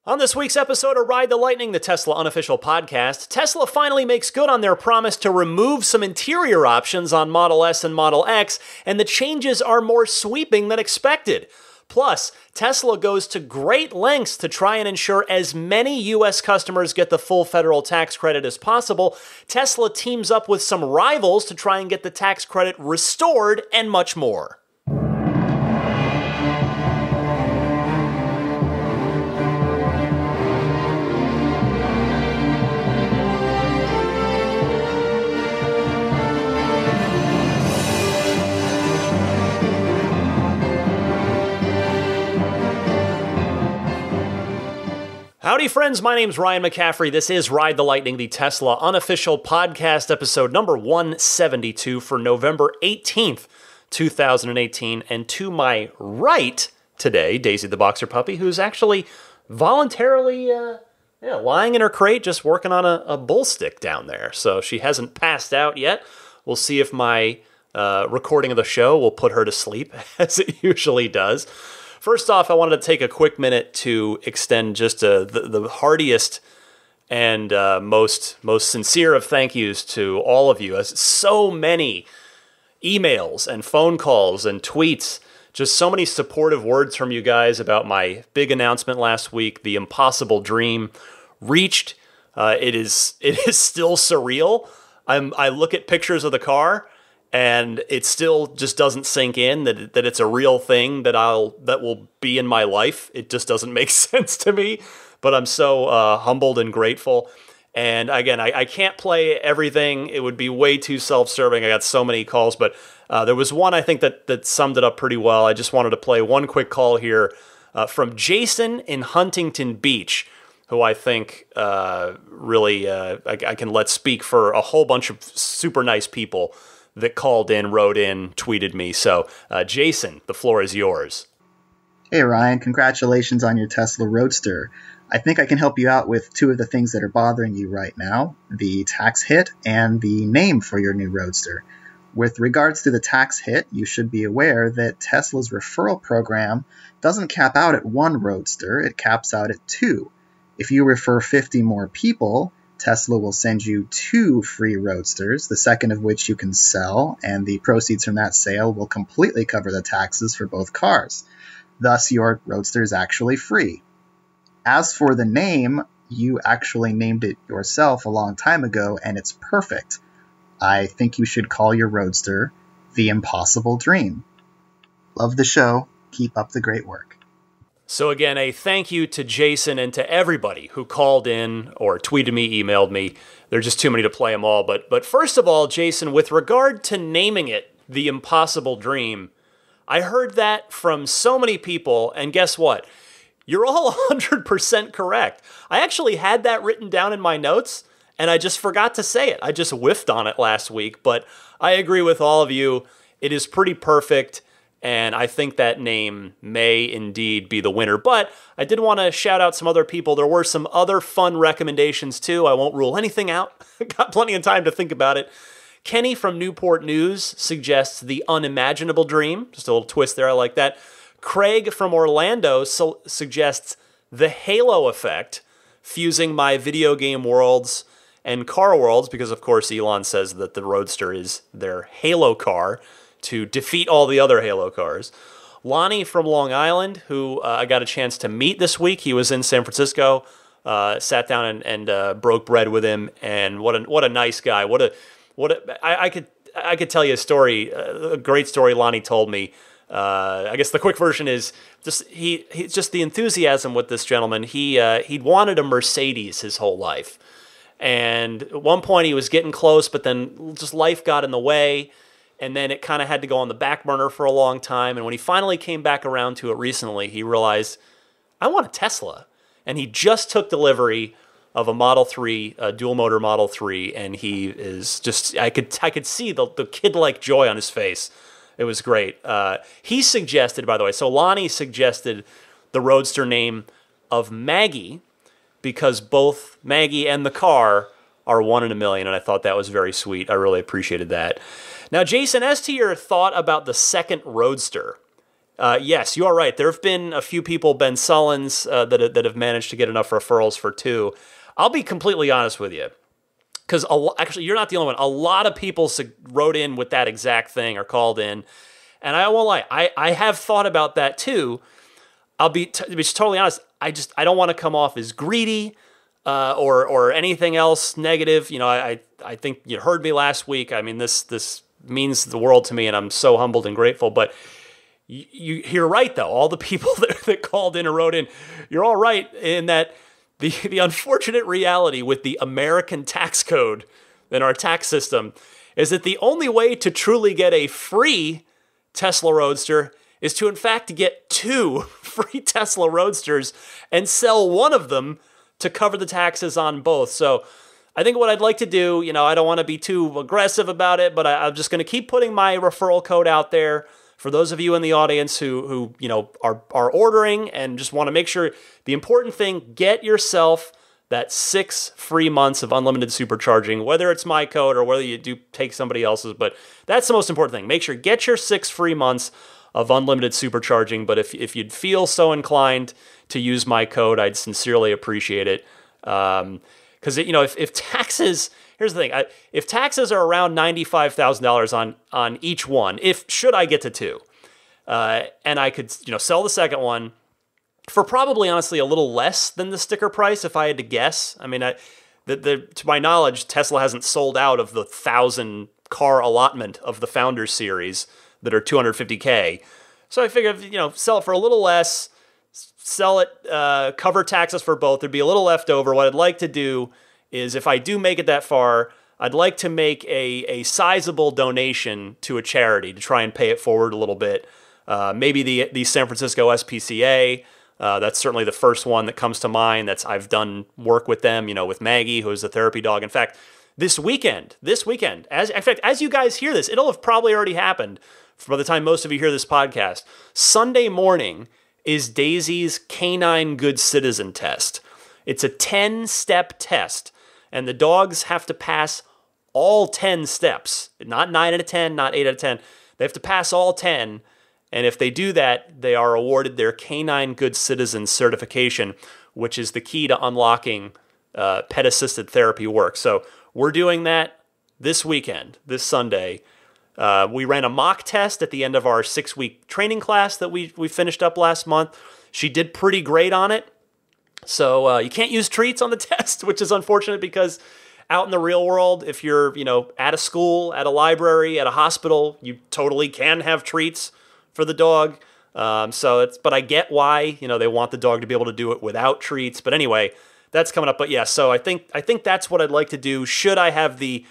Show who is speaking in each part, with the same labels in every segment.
Speaker 1: On this week's episode of Ride the Lightning, the Tesla unofficial podcast, Tesla finally makes good on their promise to remove some interior options on Model S and Model X, and the changes are more sweeping than expected. Plus, Tesla goes to great lengths to try and ensure as many U.S. customers get the full federal tax credit as possible. Tesla teams up with some rivals to try and get the tax credit restored, and much more. Howdy, friends. My name's Ryan McCaffrey. This is Ride the Lightning, the Tesla unofficial podcast, episode number 172 for November 18th, 2018. And to my right today, Daisy the Boxer Puppy, who's actually voluntarily lying in her crate, just working on a bull stick down there. So she hasn't passed out yet. We'll see if my recording of the show will put her to sleep, as it usually does. First off, I wanted to take a quick minute to extend just the heartiest and most sincere of thank yous to all of you. As so many emails and phone calls and tweets, just so many supportive words from you guys about my big announcement last week, the impossible dream reached. It is still surreal. I look at pictures of the car, and it still just doesn't sink in that it's a real thing that will be in my life. It just doesn't make sense to me, but I'm so humbled and grateful. And again, I can't play everything. It would be way too self-serving. I got so many calls, but there was one I think that summed it up pretty well. I just wanted to play one quick call here from Jason in Huntington Beach, who I think really I can let speak for a whole bunch of super nice people that called in, wrote in, tweeted me. So, Jason, the floor is yours.
Speaker 2: Hey, Ryan. Congratulations on your Tesla Roadster. I think I can help you out with two of the things that are bothering you right now, the tax hit and the name for your new Roadster. With regards to the tax hit, you should be aware that Tesla's referral program doesn't cap out at one Roadster, it caps out at two. If you refer 50 more people, Tesla will send you 2 free Roadsters, the second of which you can sell, and the proceeds from that sale will completely cover the taxes for both cars. Thus, your Roadster is actually free. As for the name, you actually named it yourself a long time ago, and it's perfect. I think you should call your Roadster the Impossible Dream. Love the show. Keep up the great work.
Speaker 1: So again, a thank you to Jason and to everybody who called in or tweeted me, emailed me. There's just too many to play them all. But first of all, Jason, with regard to naming it the Impossible Dream, I heard that from so many people, and guess what? You're all 100% correct. I actually had that written down in my notes, and I just forgot to say it. I just whiffed on it last week, but I agree with all of you. It is pretty perfect. And I think that name may indeed be the winner. But I did want to shout out some other people. There were some other fun recommendations too. I won't rule anything out. Got plenty of time to think about it. Kenny from Newport News suggests the unimaginable dream. Just a little twist there. I like that. Craig from Orlando suggests the halo effect, fusing my video game worlds and car worlds, because of course Elon says that the Roadster is their halo car, to defeat all the other Halo cars. Lonnie from Long Island, who I got a chance to meet this week. He was in San Francisco, sat down and broke bread with him, and what a nice guy. I could tell you a story, a great story Lonnie told me. I guess the quick version is just just the enthusiasm with this gentleman. He'd wanted a Mercedes his whole life, and at one point he was getting close, but then just life got in the way. And then it kind of had to go on the back burner for a long time. And when he finally came back around to it recently, he realized, I want a Tesla. And he just took delivery of a Model 3, a dual motor Model 3. And he is just, I could see the kid-like joy on his face. It was great. He suggested, by the way, so Lonnie suggested the Roadster name of Maggie, because both Maggie and the car are 1 in a million. And I thought that was very sweet. I really appreciated that. Now, Jason, as to your thought about the second Roadster, Yes, you are right. There have been a few people, Ben Sullins, that have managed to get enough referrals for 2. I'll be completely honest with you, because actually you're not the only one. A lot of people wrote in with that exact thing or called in, and I won't lie, I have thought about that too. I'll be totally honest. I don't want to come off as greedy or anything else negative. You know, I think you heard me last week. I mean, this means the world to me, and I'm so humbled and grateful. But you're right, though. All the people that called in or wrote in, you're all right in that the unfortunate reality with the American tax code and our tax system is that the only way to truly get a free Tesla Roadster is to, in fact, get 2 free Tesla Roadsters and sell one of them to cover the taxes on both. So I think what I'd like to do, you know, I don't want to be too aggressive about it, but I'm just going to keep putting my referral code out there for those of you in the audience who you know are ordering and just want to make sure. The important thing, get yourself that 6 free months of unlimited supercharging, whether it's my code or whether you do take somebody else's, but that's the most important thing. Make sure, get your 6 free months of unlimited supercharging, but if you'd feel so inclined to use my code, I'd sincerely appreciate it. Because you know, if taxes, here's the thing, if taxes are around $95,000 on each one, should I get to 2, and I could sell the second one for probably honestly a little less than the sticker price if I had to guess. I mean, to my knowledge, Tesla hasn't sold out of the 1,000 car allotment of the Founders series that are $250K. So I figured, sell it for a little less, sell it, cover taxes for both. There'd be a little left over. What I'd like to do is, if I do make it that far, I'd like to make a sizable donation to a charity to try and pay it forward a little bit. Maybe the San Francisco SPCA. That's certainly the first one that comes to mind. I've done work with them, with Maggie, who is a therapy dog. In fact, this weekend, as you guys hear this, it'll have probably already happened by the time most of you hear this podcast. Sunday morning is Daisy's Canine Good Citizen test. It's a 10-step test, and the dogs have to pass all 10 steps. Not 9 out of 10, not 8 out of 10. They have to pass all 10, and if they do that, they are awarded their Canine Good Citizen certification, which is the key to unlocking pet-assisted therapy work. So we're doing that this weekend, this Sunday. We ran a mock test at the end of our 6-week training class that we finished up last month. She did pretty great on it. So you can't use treats on the test, which is unfortunate because out in the real world, if you're at a school, at a library, at a hospital, you totally can have treats for the dog. But I get why they want the dog to be able to do it without treats. But anyway, that's coming up. But yeah, so I think that's what I'd like to do. Should I have the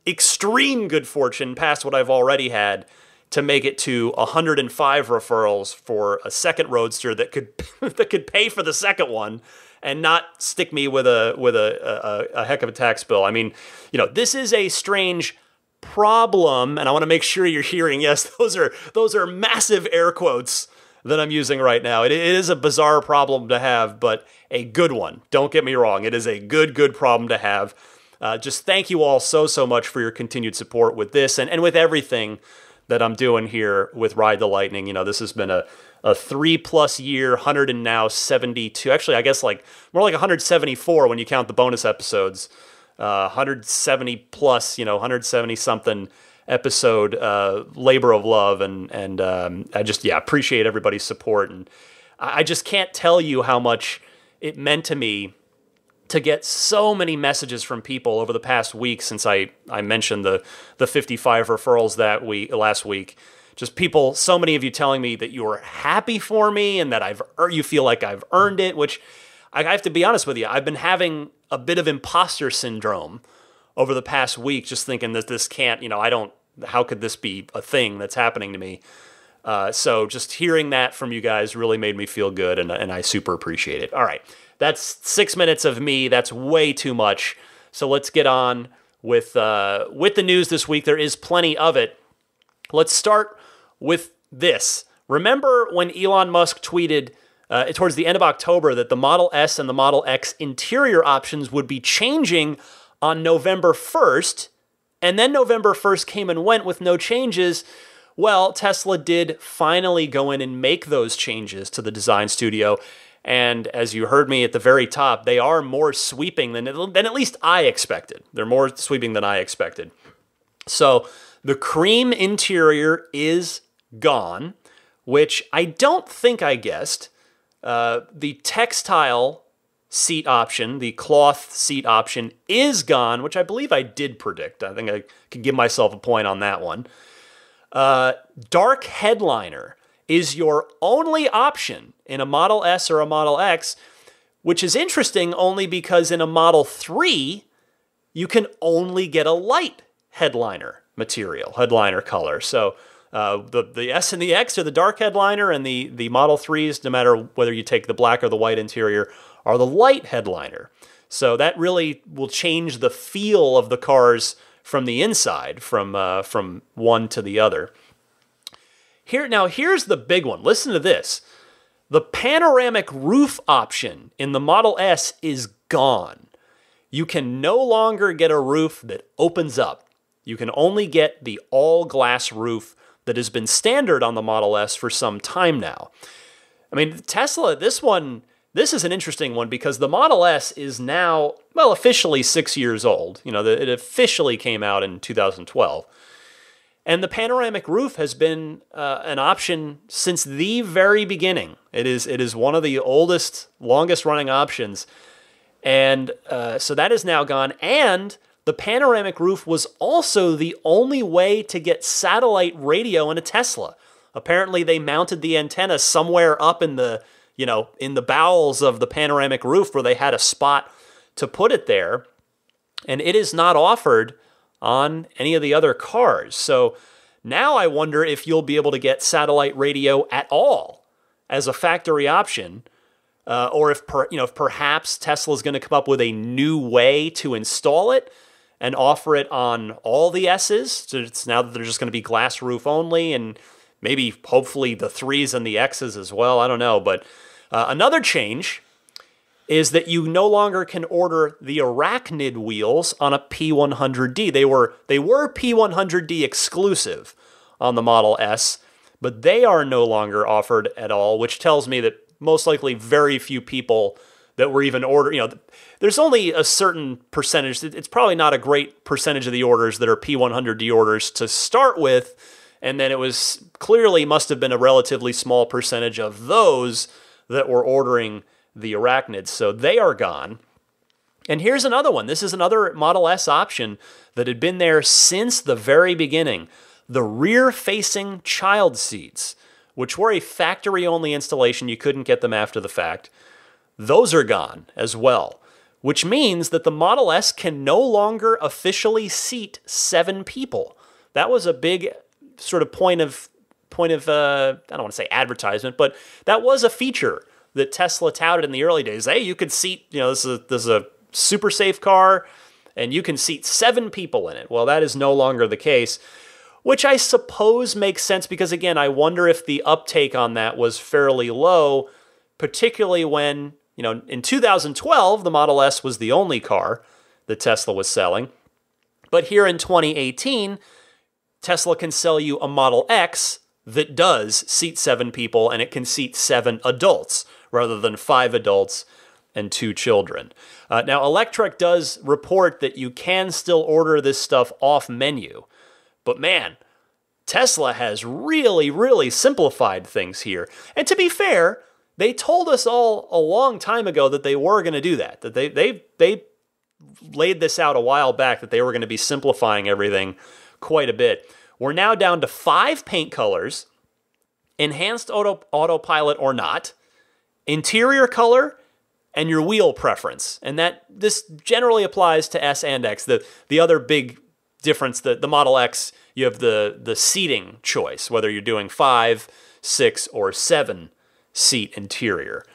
Speaker 1: extreme good fortune, past what I've already had, to make it to 105 referrals for a second Roadster that could pay for the second one and not stick me with a heck of a tax bill. I mean, this is a strange problem, and I want to make sure you're hearing. Yes, those are massive air quotes that I'm using right now. It is a bizarre problem to have, but a good one. Don't get me wrong. It is a good problem to have. Just thank you all so much for your continued support with this and with everything that I'm doing here with Ride the Lightning. This has been a 3+ year, 172, actually, I guess more like 174 when you count the bonus episodes, 170 plus, 170 something episode labor of love. And I just, appreciate everybody's support. And I just can't tell you how much it meant to me to get so many messages from people over the past week since I mentioned the 55 referrals last week. Just people, so many of you telling me that you are happy for me and that you feel like I've earned it, which I have to be honest with you, I've been having a bit of imposter syndrome over the past week, just thinking that this can't, how could this be a thing that's happening to me? So just hearing that from you guys really made me feel good, and I super appreciate it. All right. That's 6 minutes of me. That's way too much. So let's get on with the news this week. There is plenty of it. Let's start with this. Remember when Elon Musk tweeted towards the end of October that the Model S and the Model X interior options would be changing on November 1st, and then November 1st came and went with no changes? Well, Tesla did finally go in and make those changes to the design studio. And as you heard me at the very top, they are more sweeping than at least I expected. They're more sweeping than I expected. So the cream interior is gone, which I don't think I guessed. The textile seat option, the cloth seat option, is gone, which I believe I did predict. I think I could give myself a point on that one. Dark headliner is your only option in a Model S or a Model X, which is interesting only because in a Model 3, you can only get a light headliner material, headliner color. So the S and the X are the dark headliner, and the Model 3s, no matter whether you take the black or the white interior, are the light headliner. So that really will change the feel of the cars from the inside, from one to the other. Here's the big one. Listen to this. The panoramic roof option in the Model S is gone. You can no longer get a roof that opens up. You can only get the all-glass roof that has been standard on the Model S for some time now. I mean, Tesla, this is an interesting one because the Model S is now, well, officially 6 years old. You know, it officially came out in 2012. And the panoramic roof has been an option since the very beginning. It is one of the oldest, longest running options. And so that is now gone. And the panoramic roof was also the only way to get satellite radio in a Tesla. Apparently they mounted the antenna somewhere up in the bowels of the panoramic roof where they had a spot to put it there. And it is not offered on any of the other cars. So now I wonder if you'll be able to get satellite radio at all as a factory option, or if perhaps Tesla's going to come up with a new way to install it and offer it on all the S's. So it's now that they're just going to be glass roof only, and maybe hopefully the 3s and the X's as well. I don't know, but another change is that you no longer can order the Arachnid wheels on a P100D. They were P100D exclusive on the Model S, but they are no longer offered at all, which tells me that most likely very few people that were even ordered, there's only a certain percentage. It's probably not a great percentage of the orders that are P100D orders to start with, and then it was clearly must have been a relatively small percentage of those that were ordering the Arachnids, so they are gone. And here's another one. This is another Model S option that had been there since the very beginning. The rear-facing child seats, which were a factory-only installation. You couldn't get them after the fact. Those are gone as well, which means that the Model S can no longer officially seat 7 people. That was a big sort of point of I don't want to say advertisement, but that was a feature that Tesla touted in the early days. Hey, you could seat, this is a super safe car, and you can seat 7 people in it. Well, that is no longer the case, which I suppose makes sense because, again, I wonder if the uptake on that was fairly low, particularly when, in 2012, the Model S was the only car that Tesla was selling. But here in 2018, Tesla can sell you a Model X that does seat 7 people, and it can seat 7 adults rather than 5 adults and 2 children. Now, Electrek does report that you can still order this stuff off menu. But man, Tesla has really, really simplified things here. And to be fair, they told us all a long time ago that they were going to do that. That they laid this out a while back, that they were going to be simplifying everything quite a bit. We're now down to 5 paint colors, enhanced autopilot or not, interior color, and your wheel preference. And this generally applies to S and X. The other big difference, the Model X, you have the seating choice, whether you're doing 5, 6, or 7 seat interior.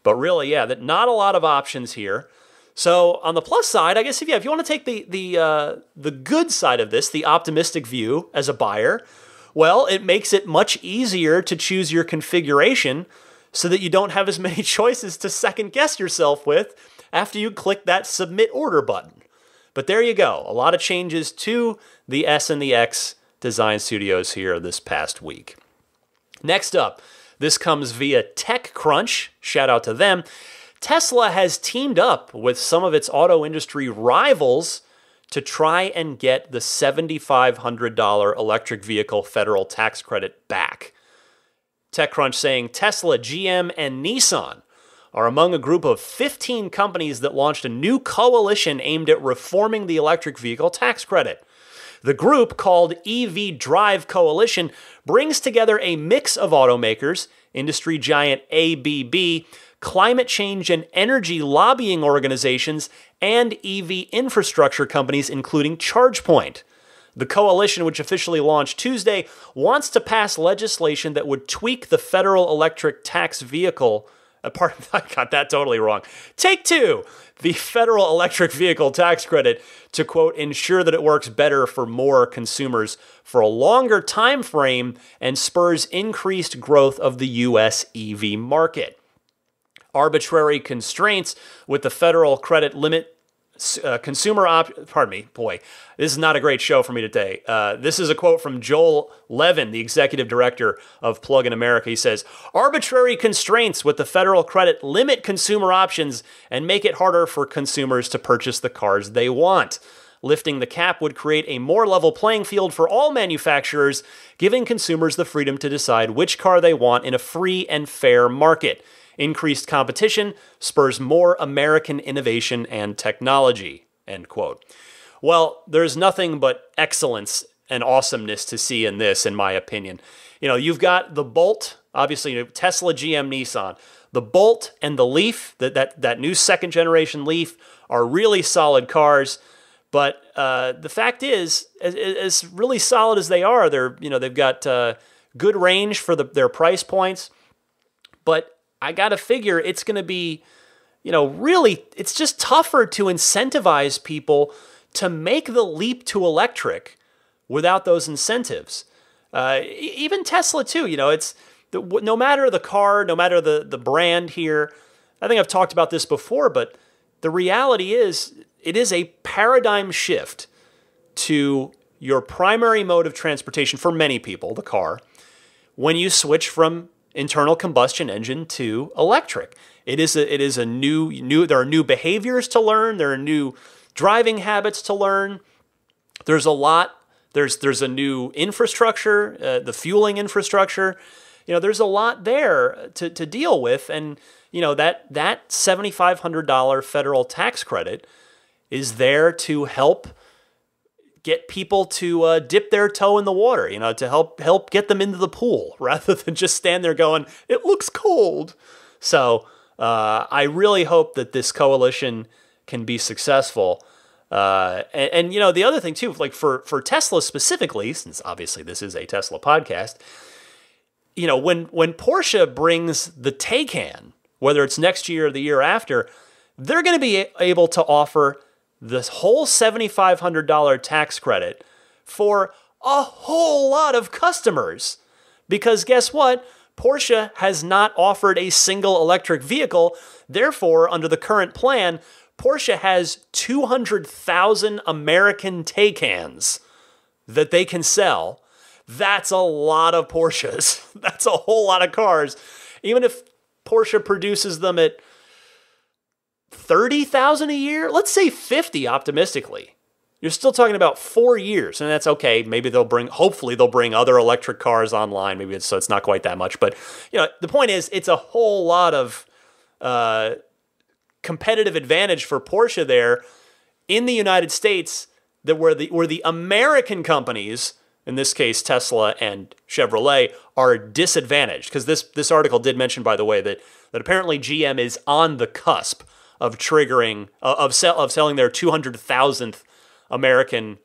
Speaker 1: But really, not a lot of options here. So on the plus side, I guess if you want to take the good side of this, the optimistic view as a buyer, well, it makes it much easier to choose your configuration so that you don't have as many choices to second guess yourself with after you click that submit order button. But there you go. A lot of changes to the S and the X design studios here this past week. Next up, this comes via TechCrunch. Shout out to them. Tesla has teamed up with some of its auto industry rivals to try and get the $7,500 electric vehicle federal tax credit back. TechCrunch saying Tesla, GM, and Nissan are among a group of 15 companies that launched a new coalition aimed at reforming the electric vehicle tax credit. The group, called EV Drive Coalition, brings together a mix of automakers, industry giant ABB, climate change and energy lobbying organizations, and EV infrastructure companies, including ChargePoint. The coalition, which officially launched Tuesday, wants to pass legislation that would tweak the federal electric tax vehicle. I got that totally wrong. Take two. The federal electric vehicle tax credit to, quote, ensure that it works better for more consumers for a longer time frame and spurs increased growth of the U.S. EV market. Arbitrary Constraints with the federal credit limit this is not a great show for me today. This is a quote from Joel Levin, the executive director of Plug-in America. He says, arbitrary constraints with the federal credit limit consumer options and make it harder for consumers to purchase the cars they want. Lifting the cap would create a more level playing field for all manufacturers, giving consumers the freedom to decide which car they want in a free and fair market. Increased competition spurs more American innovation and technology, end quote. Well, there's nothing but excellence and awesomeness to see in this, in my opinion. You know, you've got the Bolt, obviously Tesla, GM, Nissan. The Bolt and the Leaf, that new second generation Leaf, are really solid cars. But the fact is, as really solid as they are, they've got good range for their price points. But I got to figure it's going to be, really, it's just tougher to incentivize people to make the leap to electric without those incentives. Even Tesla too, it's no matter the car, no matter the brand here. I think I've talked about this before, but the reality is it is a paradigm shift to your primary mode of transportation for many people, the car, when you switch from internal combustion engine to electric. It is a new there are new behaviors to learn, there are new driving habits to learn. There's a lot, there's a new infrastructure, the fueling infrastructure. There's a lot there to deal with, and that $7,500 federal tax credit is there to help get people to dip their toe in the water, to help get them into the pool rather than just stand there going, it looks cold. So I really hope that this coalition can be successful. And the other thing too, like for Tesla specifically, since obviously this is a Tesla podcast, when Porsche brings the Taycan, whether it's next year or the year after, they're going to be able to offer this whole $7,500 tax credit for a whole lot of customers. Because guess what? Porsche has not offered a single electric vehicle. Therefore, under the current plan, Porsche has 200,000 American Taycans that they can sell. That's a lot of Porsches. That's a whole lot of cars. Even if Porsche produces them at 30,000 a year, let's say 50 optimistically, you're still talking about 4 years, and that's okay. Maybe hopefully they'll bring other electric cars online. Maybe so it's not quite that much, but the point is, it's a whole lot of competitive advantage for Porsche there in the United States, that where the American companies, in this case Tesla and Chevrolet, are disadvantaged. Because this article did mention, by the way, that apparently GM is on the cusp of triggering of selling their 200,000th American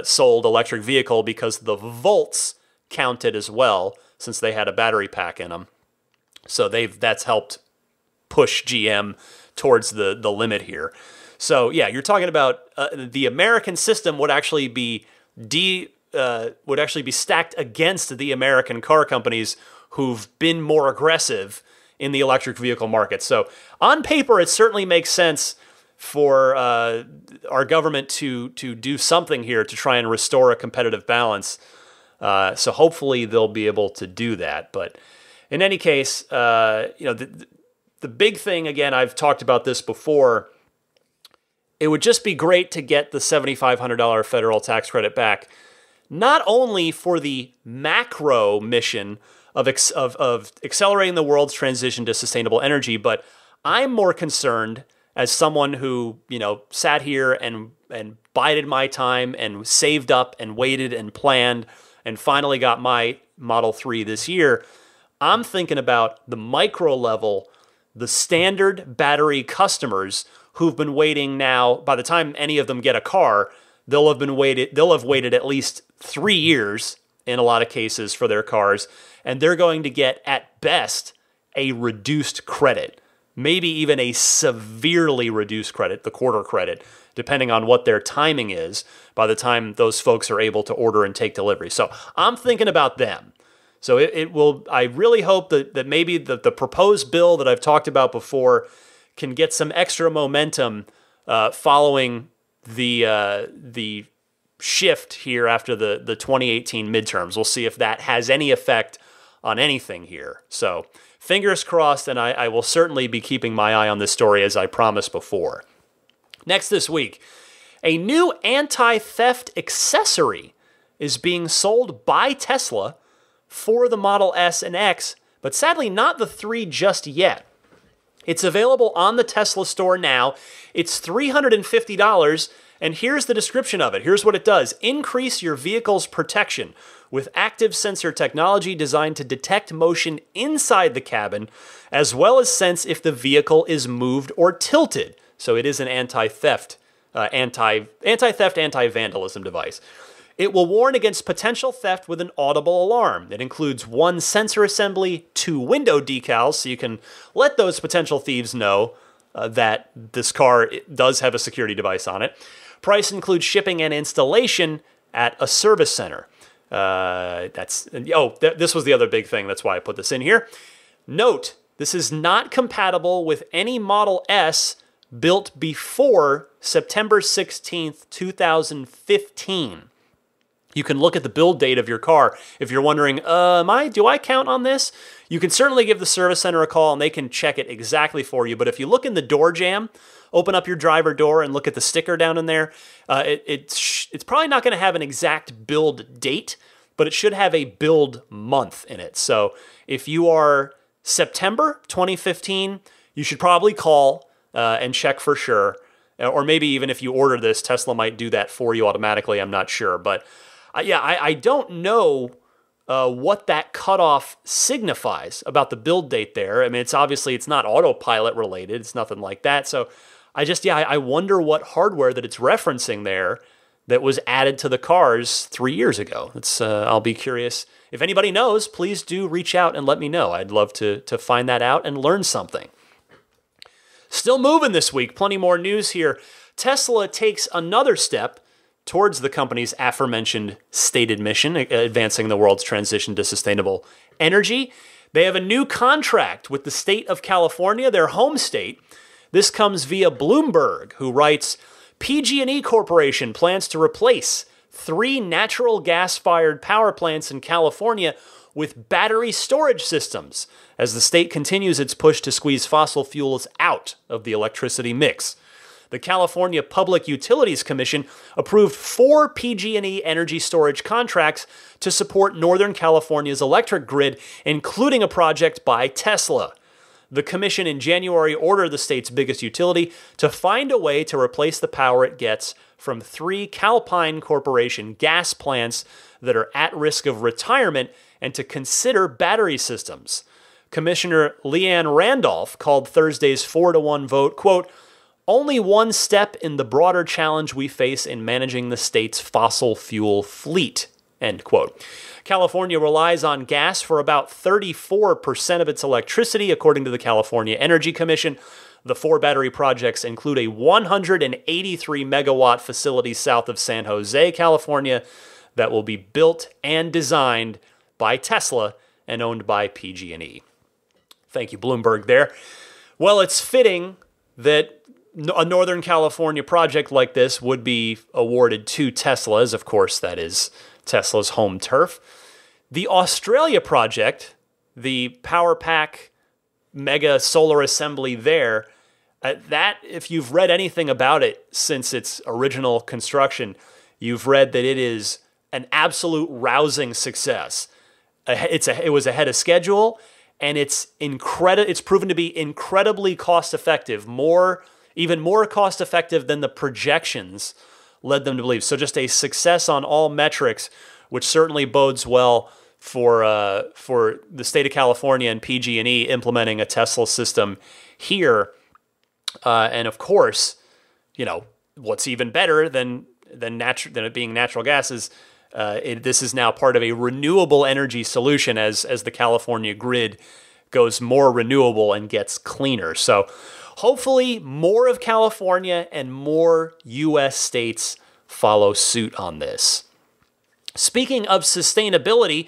Speaker 1: sold electric vehicle, because the volts counted as well, since they had a battery pack in them. So that's helped push GM towards the limit here. So yeah, you're talking about the American system would actually be stacked against the American car companies who've been more aggressive in the electric vehicle market. So on paper, it certainly makes sense for our government to do something here to try and restore a competitive balance. So hopefully they'll be able to do that. But in any case, the big thing, again, I've talked about this before, it would just be great to get the $7,500 federal tax credit back, not only for the macro mission of accelerating the world's transition to sustainable energy, but I'm more concerned as someone who, sat here and bided my time and saved up and waited and planned and finally got my Model 3 this year. I'm thinking about the micro level, the standard battery customers who've been waiting now. By the time any of them get a car, they'll have waited at least 3 years in a lot of cases for their cars, and they're going to get at best a reduced credit, maybe even a severely reduced credit, the quarter credit, depending on what their timing is by the time those folks are able to order and take delivery. So I'm thinking about them. So it will. I really hope that maybe the proposed bill that I've talked about before can get some extra momentum following the shift here after the 2018 midterms. We'll see if that has any effect on anything here. So fingers crossed, and I will certainly be keeping my eye on this story as I promised before. Next this week, a new anti-theft accessory is being sold by Tesla for the Model S and X, but sadly not the 3 just yet. It's available on the Tesla store now. It's $350, and here's the description of it. Here's what it does. Increase your vehicle's protection with active sensor technology designed to detect motion inside the cabin, as well as sense if the vehicle is moved or tilted. So it is an anti-theft, anti-vandalism device. It will warn against potential theft with an audible alarm. It includes 1 sensor assembly, 2 window decals, so you can let those potential thieves know that this car does have a security device on it. Price includes shipping and installation at a service center. This was the other big thing. That's why I put this in here. Note, this is not compatible with any Model S built before September 16th, 2015. You can look at the build date of your car. If you're wondering, do I count on this? You can certainly give the service center a call and they can check it exactly for you. But if you look in the door jamb, open up your driver door and look at the sticker down in there, it's probably not going to have an exact build date, but it should have a build month in it. So if you are September 2015, you should probably call and check for sure. Or maybe even if you order this, Tesla might do that for you automatically. I'm not sure. But I don't know what that cutoff signifies about the build date there. I mean, it's not Autopilot related. It's nothing like that. So I wonder what hardware that it's referencing there that was added to the cars 3 years ago. I'll be curious. If anybody knows, please do reach out and let me know. I'd love to find that out and learn something. Still moving this week, plenty more news here. Tesla takes another step towards the company's aforementioned stated mission, advancing the world's transition to sustainable energy. They have a new contract with the state of California, their home state. This comes via Bloomberg, who writes, PG&E Corporation plans to replace 3 natural gas-fired power plants in California with battery storage systems as the state continues its push to squeeze fossil fuels out of the electricity mix. The California Public Utilities Commission approved 4 PG&E energy storage contracts to support Northern California's electric grid, including a project by Tesla. The commission in January ordered the state's biggest utility to find a way to replace the power it gets from 3 Calpine Corporation gas plants that are at risk of retirement and to consider battery systems. Commissioner Leanne Randolph called Thursday's 4-1 vote, quote, only one step in the broader challenge we face in managing the state's fossil fuel fleet, end quote. California relies on gas for about 34% of its electricity, according to the California Energy Commission. The 4 battery projects include a 183-megawatt facility south of San Jose, California, that will be built and designed by Tesla and owned by PG&E. Thank you, Bloomberg, there. Well, it's fitting that a Northern California project like this would be awarded to Tesla, as of course that is Tesla's home turf. The Australia project, the Power Pack mega solar assembly there, that, if you've read anything about it since its original construction, you've read that it is an absolute rousing success. It was ahead of schedule, and it's proven to be incredibly cost effective, even more cost effective than the projections led them to believe. So just a success on all metrics, which certainly bodes well for the state of California and PG&E implementing a Tesla system here. And of course, what's even better than it being natural gas is this is now part of a renewable energy solution as the California grid goes more renewable and gets cleaner. So hopefully more of California and more U.S. states follow suit on this. Speaking of sustainability,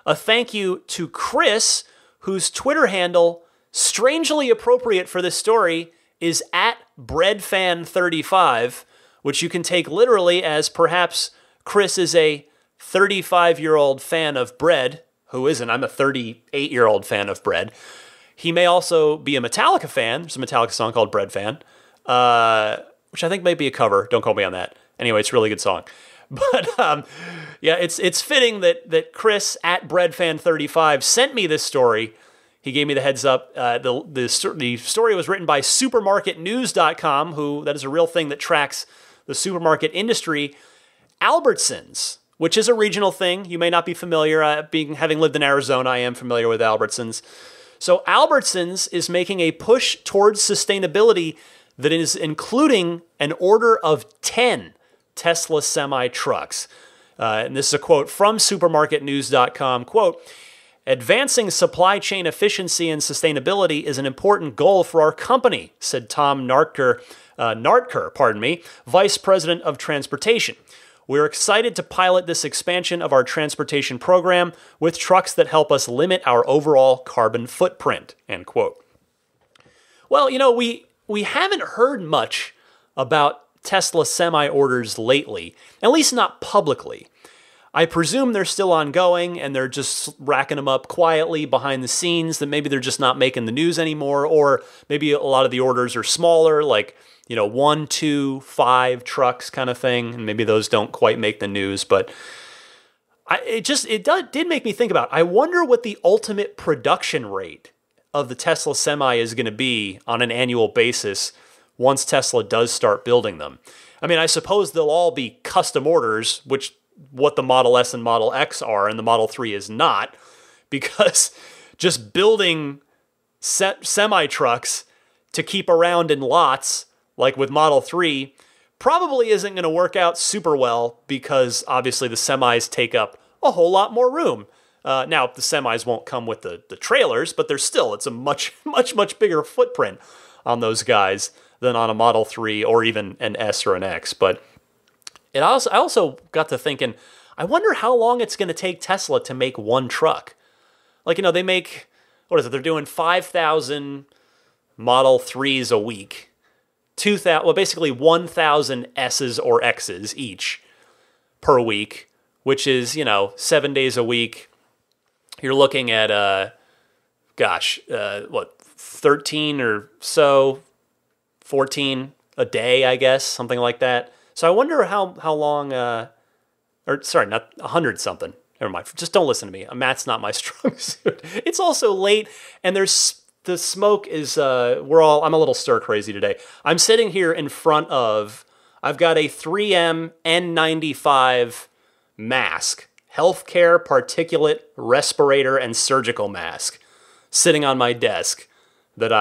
Speaker 1: a thank you to Chris, whose Twitter handle, strangely appropriate for this story, is @breadfan35, which you can take literally as perhaps Chris is a 35-year-old fan of bread. Who isn't? I'm a 38-year-old fan of bread. He may also be a Metallica fan. There's a Metallica song called Bread Fan, which I think may be a cover. Don't quote me on that. Anyway, it's a really good song. But yeah, it's fitting that Chris @breadfan35 sent me this story. He gave me the heads up. The story was written by supermarketnews.com, that is a real thing that tracks the supermarket industry. Albertsons, which is a regional thing. You may not be familiar. Having lived in Arizona, I am familiar with Albertsons. So Albertsons is making a push towards sustainability that is including an order of 10 Tesla semi-trucks. And this is a quote from supermarketnews.com, quote, "Advancing supply chain efficiency and sustainability is an important goal for our company," said Tom Nartker, Vice President of Transportation. "We're excited to pilot this expansion of our transportation program with trucks that help us limit our overall carbon footprint," end quote. Well, we haven't heard much about Tesla semi-orders lately, at least not publicly. I presume they're still ongoing and they're just racking them up quietly behind the scenes, that maybe they're just not making the news anymore, or maybe a lot of the orders are smaller, like 1, 2, 5 trucks kind of thing, and maybe those don't quite make the news. But it did make me think about, I wonder what the ultimate production rate of the Tesla Semi is going to be on an annual basis once Tesla does start building them. I mean, I suppose they'll all be custom orders, what the Model S and Model X are, and the Model 3 is not, because just building semi-trucks to keep around in lots, like with Model 3, probably isn't going to work out super well, because obviously the semis take up a whole lot more room. Now, the semis won't come with the trailers, but it's a much, much, much bigger footprint on those guys than on a Model 3 or even an S or an X. But I also got to thinking, I wonder how long it's going to take Tesla to make one truck. Like, they make, they're doing 5,000 Model 3s a week. 1,000 S's or X's each per week, which is, 7 days a week. You're looking at, 13 or so, 14 a day, I guess, something like that. So I wonder how long, not 100 something. Never mind. Just don't listen to me. Math's not my strong suit. It's also late, and the smoke is, I'm a little stir crazy today. I'm sitting here in front of, I've got a 3M N95 mask, healthcare particulate respirator and surgical mask, sitting on my desk that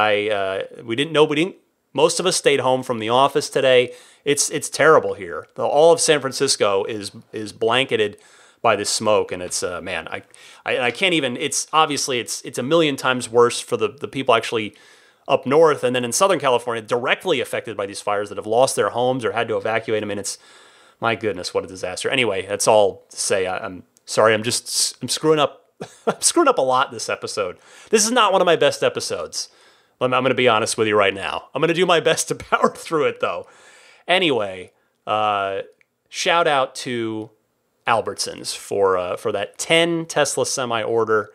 Speaker 1: most of us stayed home from the office today. It's terrible here. All of San Francisco is blanketed by this smoke, and it's I can't even. It's obviously it's a million times worse for the people actually up north, and then in Southern California, directly affected by these fires that have lost their homes or had to evacuate them. And it's, my goodness, what a disaster. Anyway, that's all to say. I'm sorry. I'm screwing up. I'm screwing up a lot this episode. This is not one of my best episodes. I'm going to be honest with you right now. I'm going to do my best to power through it, though. Anyway, shout out to Albertsons for that 10 Tesla Semi order.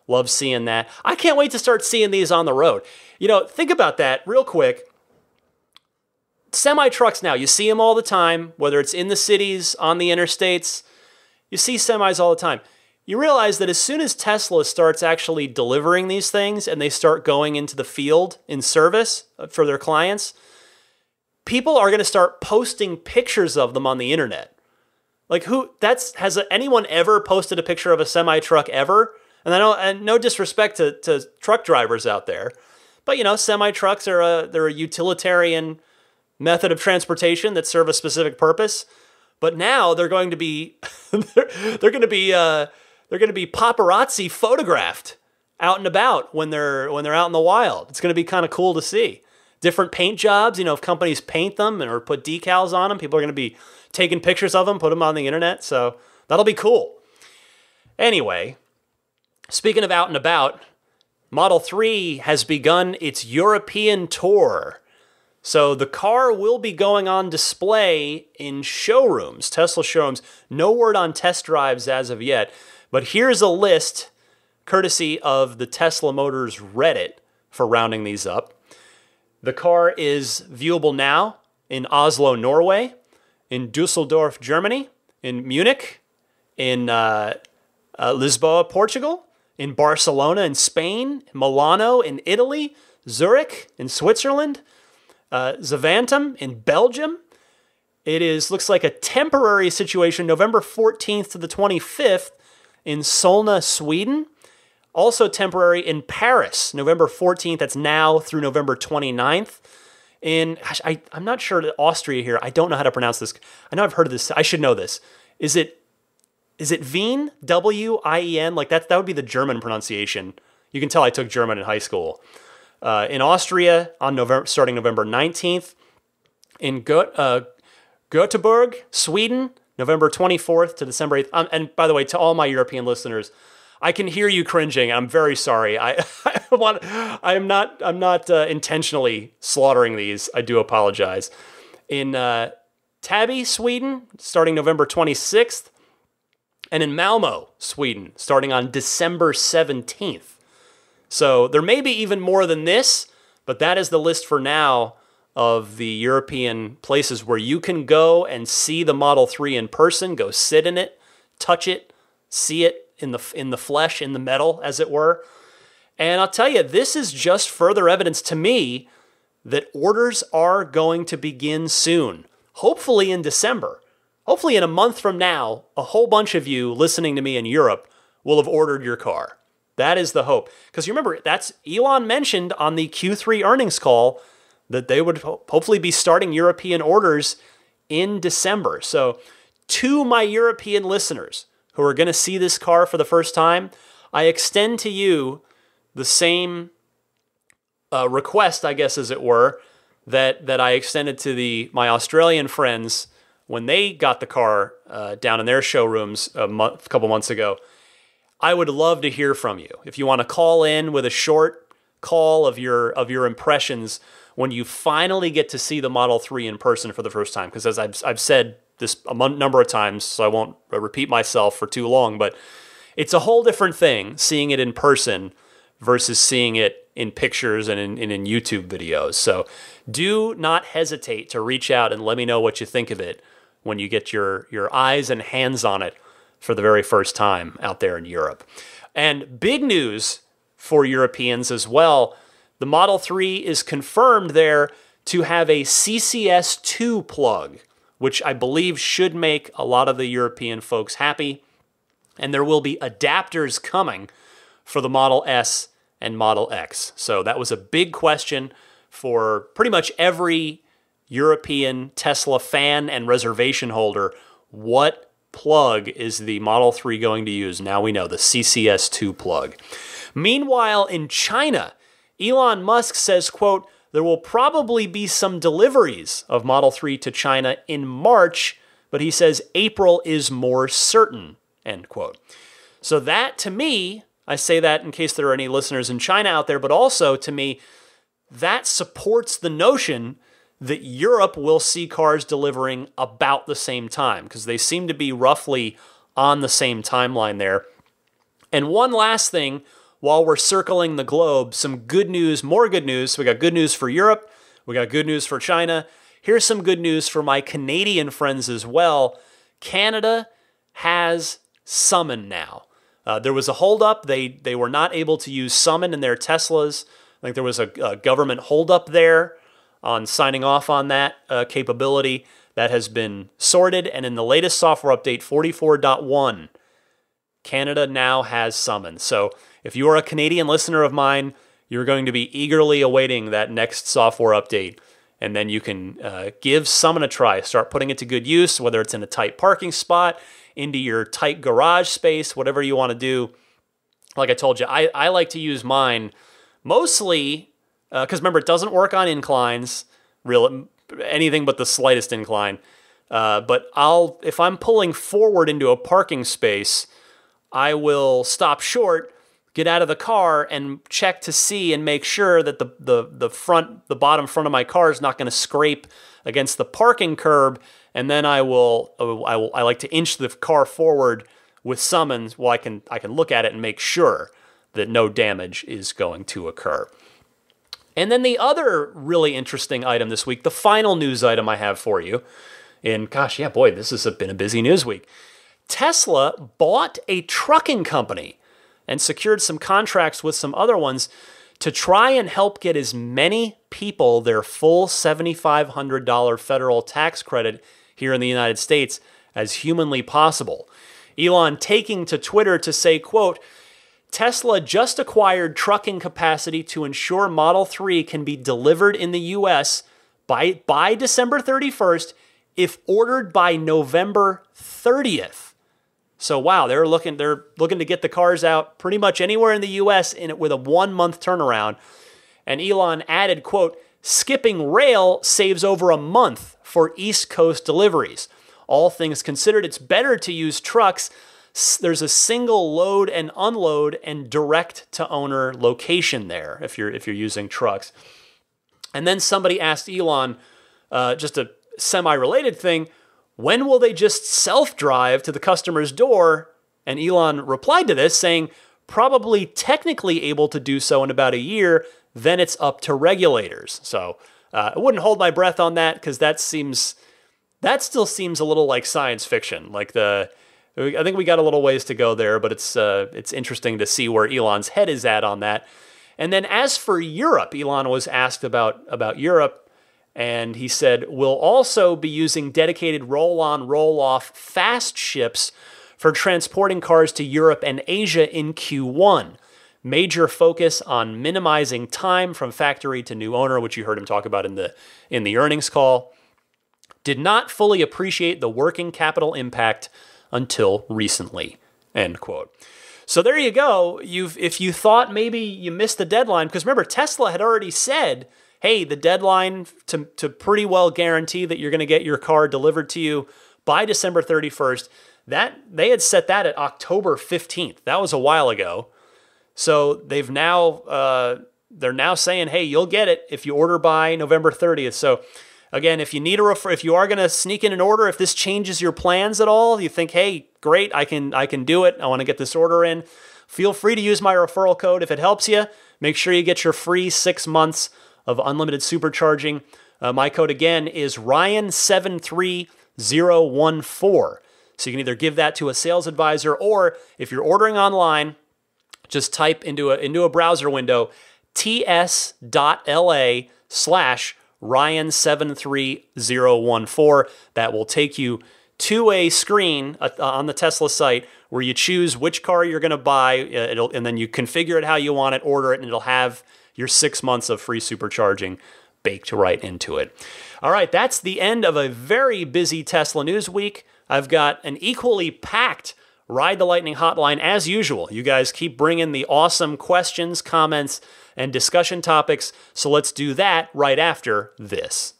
Speaker 1: Love seeing that. I can't wait to start seeing these on the road. Think about that real quick. Semi trucks now, you see them all the time, whether it's in the cities, on the interstates. You see semis all the time. You realize that as soon as Tesla starts actually delivering these things and they start going into the field in service for their clients, people are going to start posting pictures of them on the internet. Like has anyone ever posted a picture of a semi truck ever? And no disrespect to truck drivers out there, but semi trucks they're a utilitarian method of transportation that serve a specific purpose. But now they're going to be they're going to be paparazzi photographed out and about when they're out in the wild. It's going to be kind of cool to see. Different paint jobs, if companies paint them or put decals on them, people are going to be taking pictures of them, put them on the internet. So that'll be cool. Anyway, speaking of out and about, Model 3 has begun its European tour. So the car will be going on display in showrooms, Tesla showrooms. No word on test drives as of yet, but here's a list courtesy of the Tesla Motors Reddit for rounding these up. The car is viewable now in Oslo, Norway, in Dusseldorf, Germany, in Munich, in Lisboa, Portugal, in Barcelona, in Spain, Milano, in Italy, Zurich, in Switzerland, Zaventem in Belgium. It looks like a temporary situation, November 14th to the 25th in Solna, Sweden. Also temporary in Paris, November 14th. That's now through November 29th. I'm not sure that Austria here. I don't know how to pronounce this. I know I've heard of this. I should know this. Is it Wien? W-I-E-N? Like that would be the German pronunciation. You can tell I took German in high school. In Austria starting November 19th. In Göteborg, Sweden, November 24th to December 8th. And by the way, to all my European listeners, I can hear you cringing. I'm very sorry. I'm not intentionally slaughtering these. I do apologize. In Täby, Sweden, starting November 26th. And in Malmo, Sweden, starting on December 17th. So there may be even more than this, but that is the list for now of the European places where you can go and see the Model 3 in person, go sit in it, touch it, see it in the flesh, in the metal, as it were. And I'll tell you, this is just further evidence to me that orders are going to begin soon, hopefully in December. Hopefully in a month from now, a whole bunch of you listening to me in Europe will have ordered your car. That is the hope. Because you remember, that's Elon mentioned on the Q3 earnings call that they would hopefully be starting European orders in December. So to my European listeners who are going to see this car for the first time, I extend to you the same request, I guess, as it were, that I extended to my Australian friends when they got the car down in their showrooms a couple months ago. I would love to hear from you. If you want to call in with a short call of your impressions when you finally get to see the Model 3 in person for the first time. Because as I've said this a number of times, so I won't repeat myself for too long, but it's a whole different thing seeing it in person versus seeing it in pictures and in YouTube videos. So do not hesitate to reach out and let me know what you think of it when you get your eyes and hands on it for the very first time out there in Europe. And big news for Europeans as well. The Model 3 is confirmed there to have a CCS2 plug, which I believe should make a lot of the European folks happy. And there will be adapters coming for the Model S and Model X. So that was a big question for pretty much every European Tesla fan and reservation holder. What plug is the Model 3 going to use? Now we know, the CCS2 plug. Meanwhile, in China, Elon Musk says, quote, there will probably be some deliveries of Model 3 to China in March, but he says April is more certain, end quote. So that, to me, I say that in case there are any listeners in China out there, but also to me, that supports the notion that Europe will see cars delivering about the same time, because they seem to be roughly on the same timeline there. And one last thing, while we're circling the globe, some good news, more good news. We got good news for Europe. We got good news for China. Here's some good news for my Canadian friends as well. Canada has Summon now. There was a holdup. They were not able to use Summon in their Teslas. I think there was a government holdup there on signing off on that capability. That has been sorted, and in the latest software update, 44.1, Canada now has Summon. So if you are a Canadian listener of mine, you're going to be eagerly awaiting that next software update, and then you can give Summon a try. Start putting it to good use, whether it's in a tight parking spot, into your tight garage space, whatever you want to do. Like I told you, I like to use mine mostly because remember, it doesn't work on inclines, anything but the slightest incline. But if I'm pulling forward into a parking space, I will stop short, get out of the car, and check to see and make sure that the bottom front of my car is not going to scrape against the parking curb. And then I like to inch the car forward with Summons while I can look at it and make sure that no damage is going to occur. And then the other really interesting item this week, the final news item I have for you, and gosh, yeah, boy, this has been a busy news week. Tesla bought a trucking company and secured some contracts with some other ones to try and help get as many people their full $7,500 federal tax credit here in the United States as humanly possible. Elon taking to Twitter to say, quote, Tesla just acquired trucking capacity to ensure Model 3 can be delivered in the U.S. by December 31st if ordered by November 30th. So wow, they're looking to get the cars out pretty much anywhere in the U.S. with a 1-month turnaround. And Elon added, quote, skipping rail saves over a month for East Coast deliveries. All things considered, it's better to use trucks. There's a single load and unload and direct to owner location there if you're using trucks. And then somebody asked Elon, just a semi-related thing, when will they just self-drive to the customer's door? And Elon replied to this saying, probably technically able to do so in about a year, then it's up to regulators. So I wouldn't hold my breath on that because that still seems a little like science fiction. I think we got a little ways to go there, but it's interesting to see where Elon's head is at on that. And then as for Europe, Elon was asked about Europe, and he said, we'll also be using dedicated roll-on, roll-off fast ships for transporting cars to Europe and Asia in Q1. Major focus on minimizing time from factory to new owner, which you heard him talk about in the earnings call. Did not fully appreciate the working capital impact until recently, end quote. So there you go. If you thought maybe you missed the deadline, because remember, Tesla had already said, hey, the deadline to pretty well guarantee that you're going to get your car delivered to you by December 31st, that they had set that at October 15th. That was a while ago. So they're now saying, hey, you'll get it if you order by November 30th. So again, if you are going to sneak in an order, if this changes your plans at all, you think, hey, great, I can do it. I want to get this order in. Feel free to use my referral code if it helps you. Make sure you get your free 6 months of unlimited supercharging. My code again is Ryan73014. So you can either give that to a sales advisor, or if you're ordering online, just type into a browser window ts.la/Ryan73014. That will take you to a screen on the Tesla site where you choose which car you're going to buy, and then you configure it how you want it, order it, and it'll have your 6 months of free supercharging baked right into it. All right, that's the end of a very busy Tesla news week. I've got an equally packed Ride the Lightning hotline as usual. You guys keep bringing the awesome questions, comments, and discussion topics, so let's do that right after this.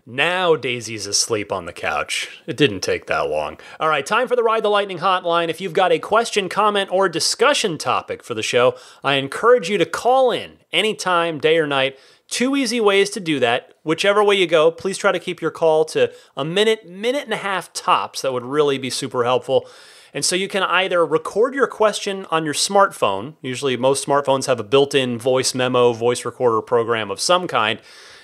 Speaker 1: Now Daisy's asleep on the couch. It didn't take that long. All right, time for the Ride the Lightning hotline. If you've got a question, comment, or discussion topic for the show, I encourage you to call in anytime, day or night. 2 easy ways to do that. Whichever way you go, please try to keep your call to a minute, minute and a half tops. That would really be super helpful. And so you can either record your question on your smartphone. Usually most smartphones have a built-in voice memo, voice recorder program of some kind.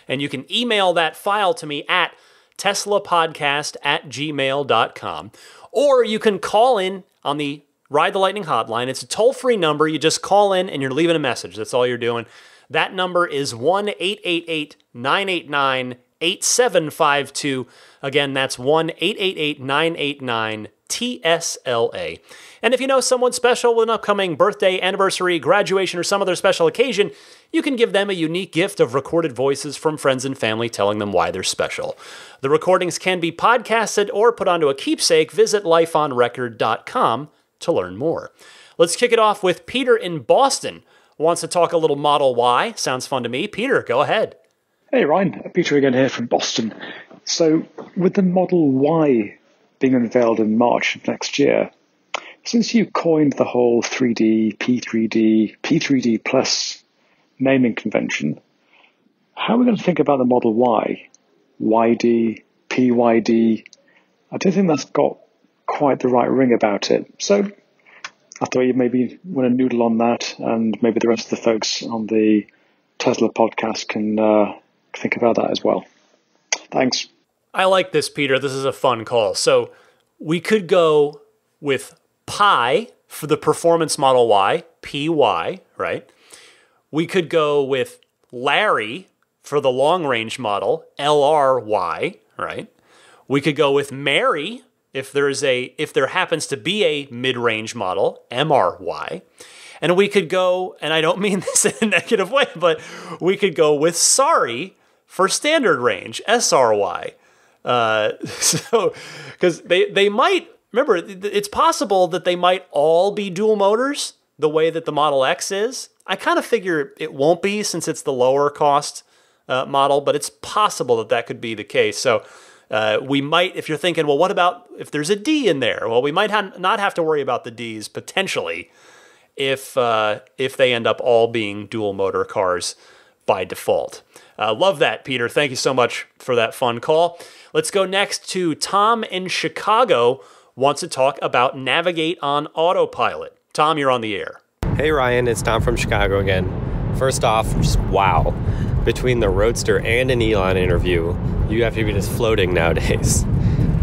Speaker 1: And you can email that file to me at teslapodcast@gmail.com. Or you can call in on the Ride the Lightning hotline. It's a toll-free number. You just call in and you're leaving a message. That's all you're doing. That number is 1-888-989-8752. Again, that's 1-888-989-TSLA. And if you know someone special with an upcoming birthday, anniversary, graduation, or some other special occasion, you can give them a unique gift of recorded voices from friends and family telling them why they're special. The recordings can be podcasted or put onto a keepsake. Visit lifeonrecord.com to learn more. Let's kick it off with Peter in Boston. Wants to talk a little Model Y. Sounds fun to me. Peter, go ahead.
Speaker 3: Hey Ryan, Peter again here from Boston. So with the Model Y being unveiled in March of next year, since you coined the whole 3D, P3D plus naming convention, how are we going to think about the Model Y? YD, PYD? I don't think that's got quite the right ring about it. So I thought you maybe want to noodle on that, and maybe the rest of the folks on the Tesla podcast can think about that as well. Thanks.
Speaker 1: I like this, Peter. This is a fun call. So we could go with Pi for the Performance Model Y, PY, right? We could go with Larry for the long-range model, LRY, right? We could go with Mary if there happens to be a mid-range model, MRY. And we could go, and I don't mean this in a negative way, but we could go with sorry for standard range, SRY. So, because they might, remember, it's possible that they might all be dual motors the way that the Model X is. I kind of figure it won't be since it's the lower cost model, but it's possible that could be the case. So we might, if you're thinking, well, what about if there's a D in there? Well, we might not have to worry about the Ds potentially if they end up all being dual motor cars by default. Love that, Peter. Thank you so much for that fun call. Let's go next to Tom in Chicago. Wants to talk about Navigate on Autopilot. Tom, you're on the air.
Speaker 4: Hey Ryan, it's Tom from Chicago again. First off, just wow. Between the Roadster and an Elon interview, you have to be just floating nowadays.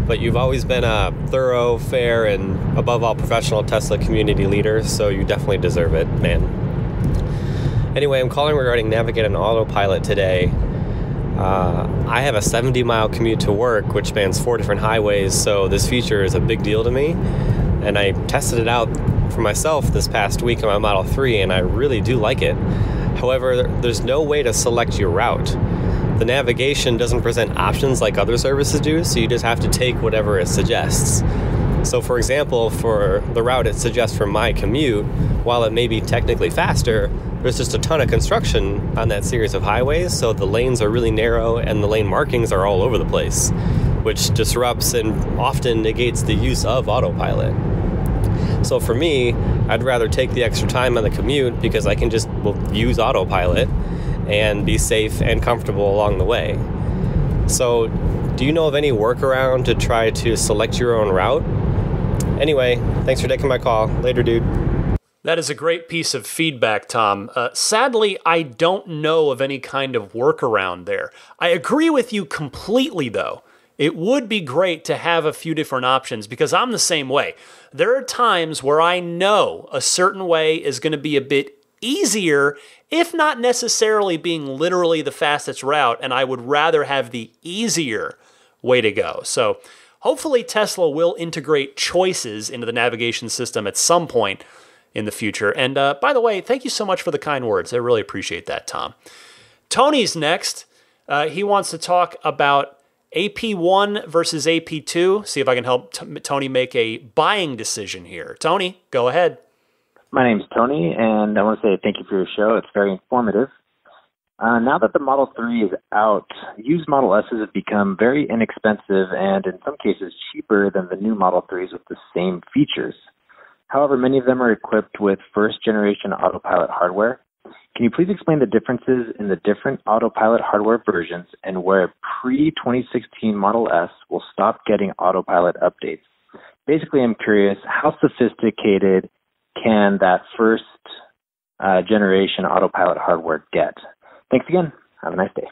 Speaker 4: But you've always been a thorough, fair, and above all professional Tesla community leader, so you definitely deserve it, man. Anyway, I'm calling regarding Navigate on Autopilot today. I have a 70-mile commute to work, which spans 4 different highways, so this feature is a big deal to me. And I tested it out for myself this past week on my Model 3, and I really do like it. However, there's no way to select your route. The navigation doesn't present options like other services do, so you just have to take whatever it suggests. So for example, for the route it suggests for my commute, while it may be technically faster, there's just a ton of construction on that series of highways, so the lanes are really narrow and the lane markings are all over the place, which disrupts and often negates the use of Autopilot. So for me, I'd rather take the extra time on the commute because I can just use Autopilot and be safe and comfortable along the way. So do you know of any workaround to try to select your own route? Anyway, thanks for taking my call. Later, dude.
Speaker 1: That is a great piece of feedback, Tom. Sadly, I don't know of any kind of workaround there. I agree with you completely, though. It would be great to have a few different options because I'm the same way. There are times where I know a certain way is going to be a bit easier, if not necessarily being literally the fastest route, and I would rather have the easier way to go. So hopefully Tesla will integrate choices into the navigation system at some point in the future. And by the way, thank you so much for the kind words. I really appreciate that, Tom. Tony's next. He wants to talk about AP1 versus AP2. See if I can help Tony make a buying decision here. Tony, go ahead.
Speaker 5: My name's Tony, and I want to say thank you for your show. It's very informative. Now that the Model 3 is out, used Model S's have become very inexpensive and in some cases cheaper than the new Model 3s with the same features. However, many of them are equipped with first-generation Autopilot hardware. Can you please explain the differences in the different Autopilot hardware versions and where pre-2016 Model S will stop getting Autopilot updates? Basically, I'm curious, how sophisticated can that first generation Autopilot hardware get? Thanks again. Have a nice day.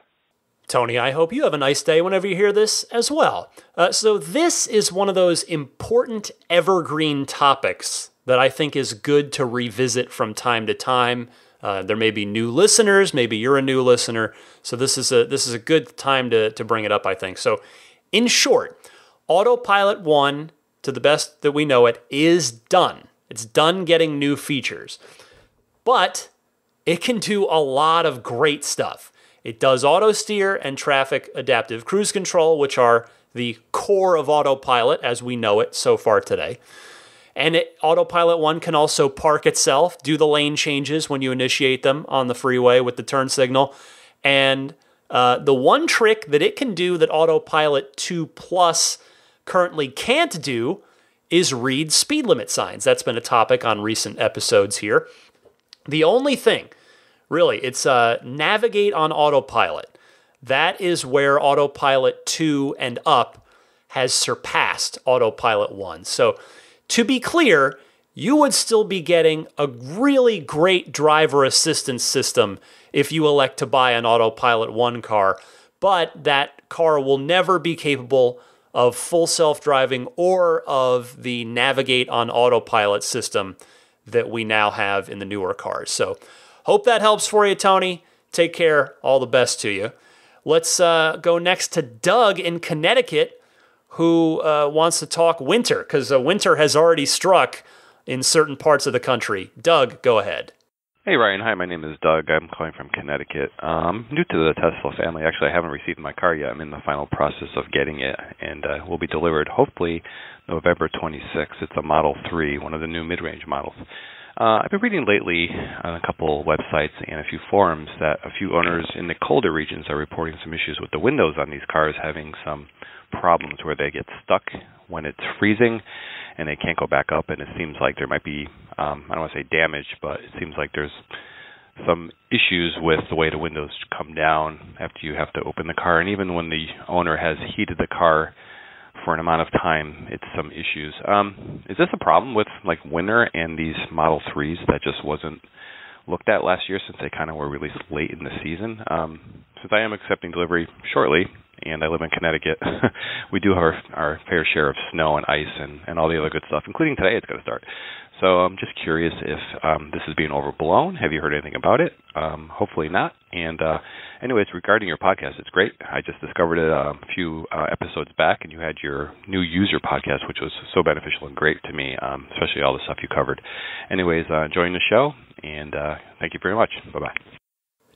Speaker 1: Tony, I hope you have a nice day whenever you hear this as well. So this is one of those important evergreen topics that I think is good to revisit from time to time. There may be new listeners, maybe you're a new listener, so this is a good time to bring it up, I think. So in short, Autopilot 1, to the best that we know it, is done. It's done getting new features. But it can do a lot of great stuff. It does auto steer and traffic adaptive cruise control, which are the core of Autopilot as we know it so far today. And Autopilot 1 can also park itself, do the lane changes when you initiate them on the freeway with the turn signal. And the one trick that it can do that Autopilot 2 Plus currently can't do is read speed limit signs. That's been a topic on recent episodes here. The only thing, really, it's navigate on Autopilot. That is where Autopilot 2 and up has surpassed Autopilot 1. So to be clear, you would still be getting a really great driver assistance system if you elect to buy an Autopilot 1 car, but that car will never be capable of full self-driving or of the navigate on Autopilot system that we now have in the newer cars. So hope that helps for you, Tony. Take care. All the best to you. Let's go next to Doug in Connecticut, who wants to talk winter, because winter has already struck in certain parts of the country. Doug, go ahead.
Speaker 6: Hey, Ryan. Hi, my name is Doug. I'm calling from Connecticut. I'm new to the Tesla family. Actually, I haven't received my car yet. I'm in the final process of getting it, and will be delivered hopefully November 26th. It's a Model 3, one of the new mid-range models. I've been reading lately on a couple websites and a few forums that a few owners in the colder regions are reporting some issues with the windows on these cars, having some problems where they get stuck when it's freezing and they can't go back up, and it seems like there might be, I don't want to say damage, but it seems like there's some issues with the way the windows come down after you have to open the car, and even when the owner has heated the car for an amount of time, it's some issues. Is this a problem with like winter and these Model 3s that just wasn't looked at last year since they kind of were released late in the season? Since I am accepting delivery shortly, and I live in Connecticut, we do have our fair share of snow and ice and all the other good stuff, including today it's going to start. So I'm just curious if this is being overblown. Have you heard anything about it? Hopefully not. And anyways, regarding your podcast, it's great. I just discovered it a few episodes back, and you had your new user podcast, which was so beneficial and great to me, especially all the stuff you covered. Anyways, enjoying the show, and thank you very much. Bye-bye.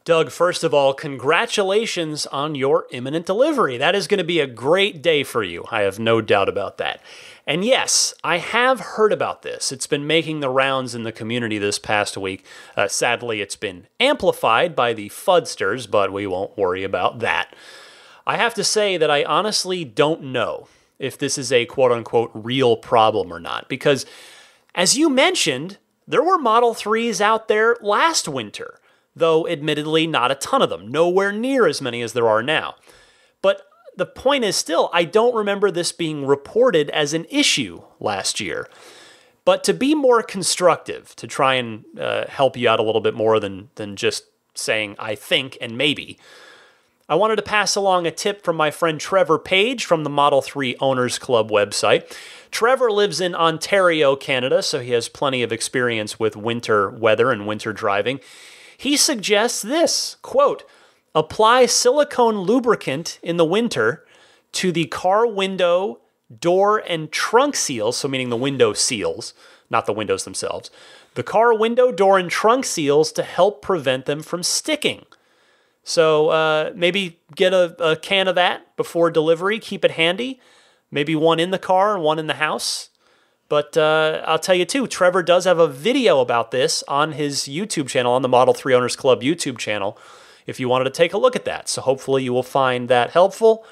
Speaker 1: Doug, first of all, congratulations on your imminent delivery. That is going to be a great day for you. I have no doubt about that. And yes, I have heard about this. It's been making the rounds in the community this past week. Sadly, it's been amplified by the fudsters, but we won't worry about that. I have to say that I honestly don't know if this is a quote-unquote real problem or not, because as you mentioned, there were Model 3s out there last winter, though admittedly not a ton of them, nowhere near as many as there are now. But the point is still, I don't remember this being reported as an issue last year. But to be more constructive, to try and help you out a little bit more than just saying I think and maybe, I wanted to pass along a tip from my friend Trevor Page from the Model 3 Owners Club website. Trevor lives in Ontario, Canada, so he has plenty of experience with winter weather and winter driving. He suggests this, quote, apply silicone lubricant in the winter to the car window, door, and trunk seals, so meaning the window seals, not the windows themselves, the car window, door, and trunk seals to help prevent them from sticking. So maybe get a can of that before delivery, keep it handy, maybe one in the car and one in the house. But I'll tell you too, Trevor does have a video about this on his YouTube channel, on the Model 3 Owners Club YouTube channel. if you wanted to take a look at that. So hopefully you will find that helpful,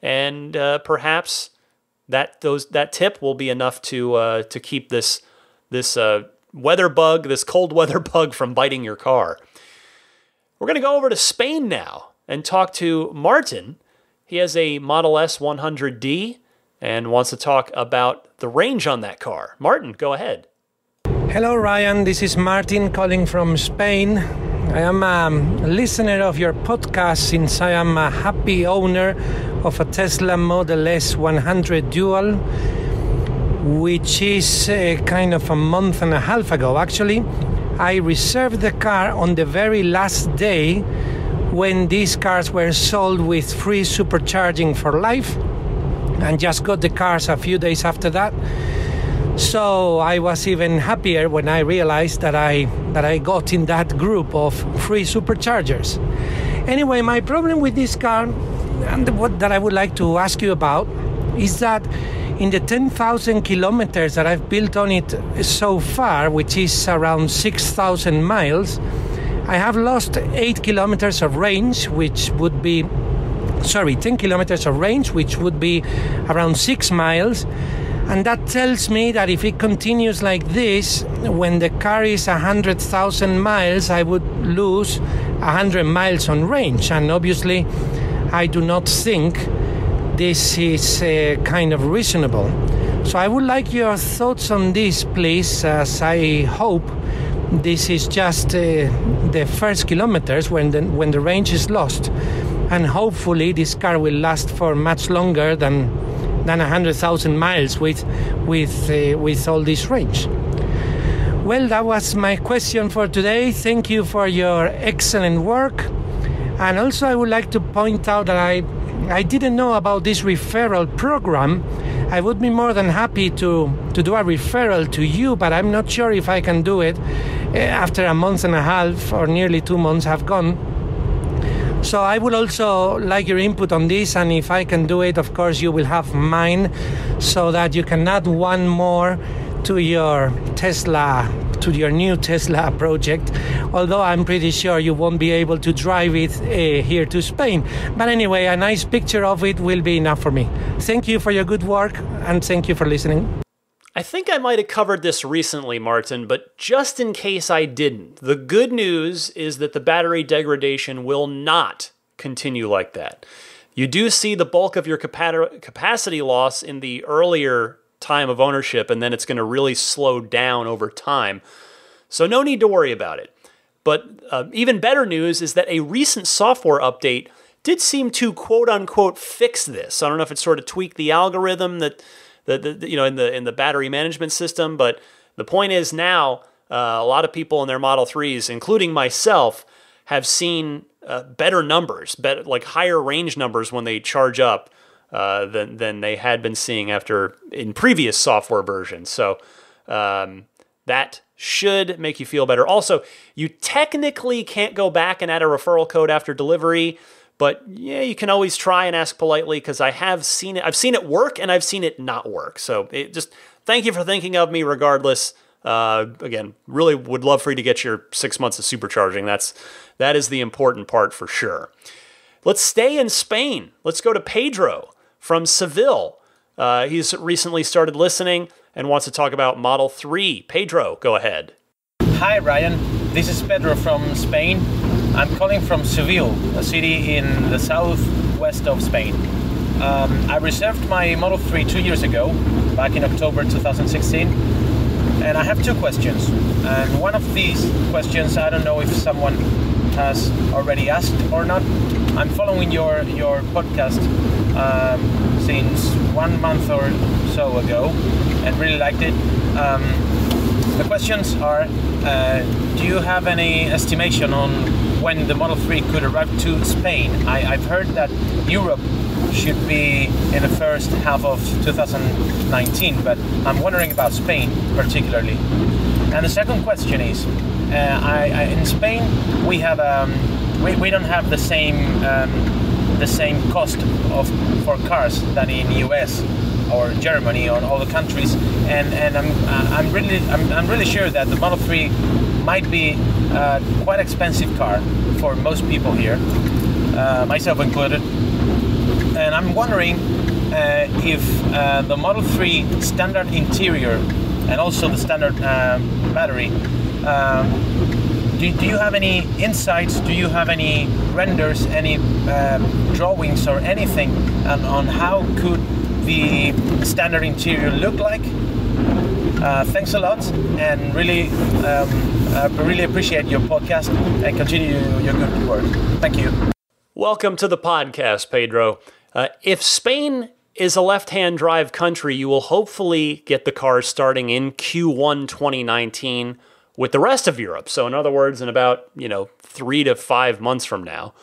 Speaker 1: and perhaps that tip will be enough to keep this weather bug, this cold weather bug, from biting your car. We're going to go over to Spain now and talk to Martin. He has a Model S 100D and wants to talk about the range on that car. Martin, go ahead.
Speaker 7: Hello, Ryan. This is Martin calling from Spain. I am a listener of your podcast since I am a happy owner of a Tesla Model S 100 Dual, which is kind of a month and a half ago. Actually, I reserved the car on the very last day when these cars were sold with free supercharging for life, and just got the cars a few days after that. So I was even happier when I realized that I got in that group of free superchargers. Anyway, my problem with this car, and what that I would like to ask you about, is that in the 10,000 kilometers that I've built on it so far, which is around 6,000 miles, I have lost 8 kilometers of range, which would be 10 kilometers of range, which would be around 6 miles. And that tells me that if it continues like this, when the car is 100,000 miles, I would lose 100 miles on range. And obviously, I do not think this is kind of reasonable. So I would like your thoughts on this, please, as I hope this is just the first kilometers when the range is lost. And hopefully this car will last for much longer than 100,000 miles with all this range. Well, that was my question for today. Thank you for your excellent work. And also I would like to point out that I didn't know about this referral program. I would be more than happy to do a referral to you, but I'm not sure if I can do it after a month and a half or nearly 2 months have gone. So I would also like your input on this, and if I can do it, of course, you will have mine, so that you can add one more to your new Tesla project, although I'm pretty sure you won't be able to drive it here to Spain. But anyway, a nice picture of it will be enough for me. Thank you for your good work, and thank you for listening.
Speaker 1: I think I might have covered this recently, Martin, but just in case I didn't, the good news is that the battery degradation will not continue like that. You do see the bulk of your capacity loss in the earlier time of ownership, and then it's going to really slow down over time. So no need to worry about it. But even better news is that a recent software update did seem to quote-unquote fix this. I don't know if it sort of tweaked the algorithm that in the battery management system, but the point is now a lot of people in their Model 3s, including myself, have seen better numbers, like higher range numbers when they charge up than they had been seeing in previous software versions. So that should make you feel better. Also, you technically can't go back and add a referral code after delivery, but yeah, you can always try and ask politely, because I have seen it. I've seen it work and I've seen it not work. So thank you for thinking of me regardless. Again, really would love for you to get your 6 months of supercharging. That is the important part for sure. Let's stay in Spain. Let's go to Pedro from Seville. He's recently started listening and wants to talk about Model 3. Pedro, go ahead.
Speaker 8: Hi, Ryan. This is Pedro from Spain. I'm calling from Seville, a city in the southwest of Spain. I reserved my Model 3 2 years ago, back in October 2016, and I have two questions. And one of these questions, I don't know if someone has already asked or not. I'm following your podcast since 1 month or so ago, and really liked it. The questions are, do you have any estimation on when the Model 3 could arrive to Spain? I've heard that Europe should be in the first half of 2019, but I'm wondering about Spain particularly. And the second question is, in Spain we have we don't have the same cost for cars than in US or Germany or other countries, and I'm really sure that the Model 3 might be quite expensive car for most people here, myself included. And I'm wondering if the Model 3 standard interior and also the standard battery, do you have any insights, do you have any renders, any drawings or anything on how could the standard interior look like? Thanks a lot, and really appreciate your podcast and continue your good work. Thank you.
Speaker 1: Welcome to the podcast, Pedro. If Spain is a left-hand drive country, you will hopefully get the car starting in Q1 2019 with the rest of Europe. So in other words, in about 3 to 5 months from now.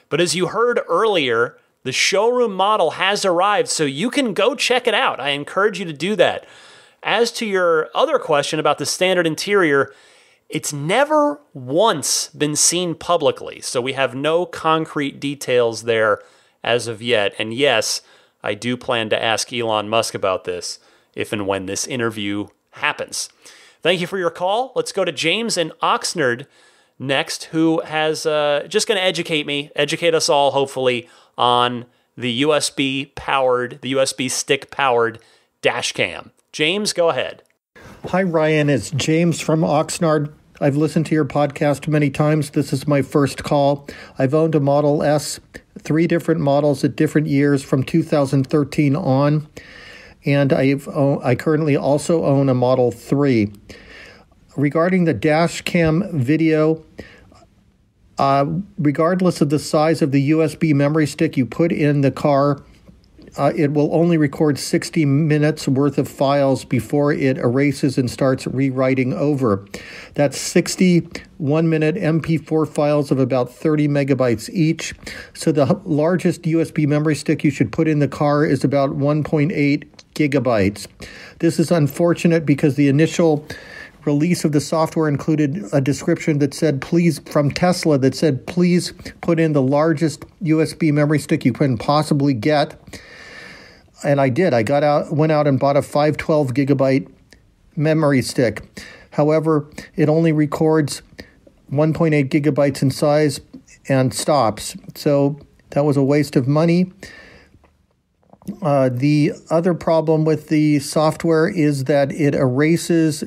Speaker 1: But as you heard earlier, the showroom model has arrived, so you can go check it out. I encourage you to do that. As to your other question about the standard interior, it's never once been seen publicly, so we have no concrete details there as of yet. And yes, I do plan to ask Elon Musk about this if and when this interview happens. Thank you for your call. Let's go to James in Oxnard next, who has just going to educate us all, hopefully, on the USB stick-powered dash cam. James, go ahead.
Speaker 9: Hi, Ryan. It's James from Oxnard. I've listened to your podcast many times. This is my first call. I've owned a Model S, 3 different models at different years from 2013 on, and I currently also own a Model 3. Regarding the dash cam video, regardless of the size of the USB memory stick you put in the car, it will only record 60 minutes worth of files before it erases and starts rewriting over. That's 60 one-minute MP4 files of about 30 megabytes each. So the largest USB memory stick you should put in the car is about 1.8 gigabytes. This is unfortunate because the initial release of the software included a description that said, please put in the largest USB memory stick you can possibly get. And I did. Went out and bought a 512 gigabyte memory stick. However, it only records 1.8 gigabytes in size and stops. So that was a waste of money. The other problem with the software is that it erases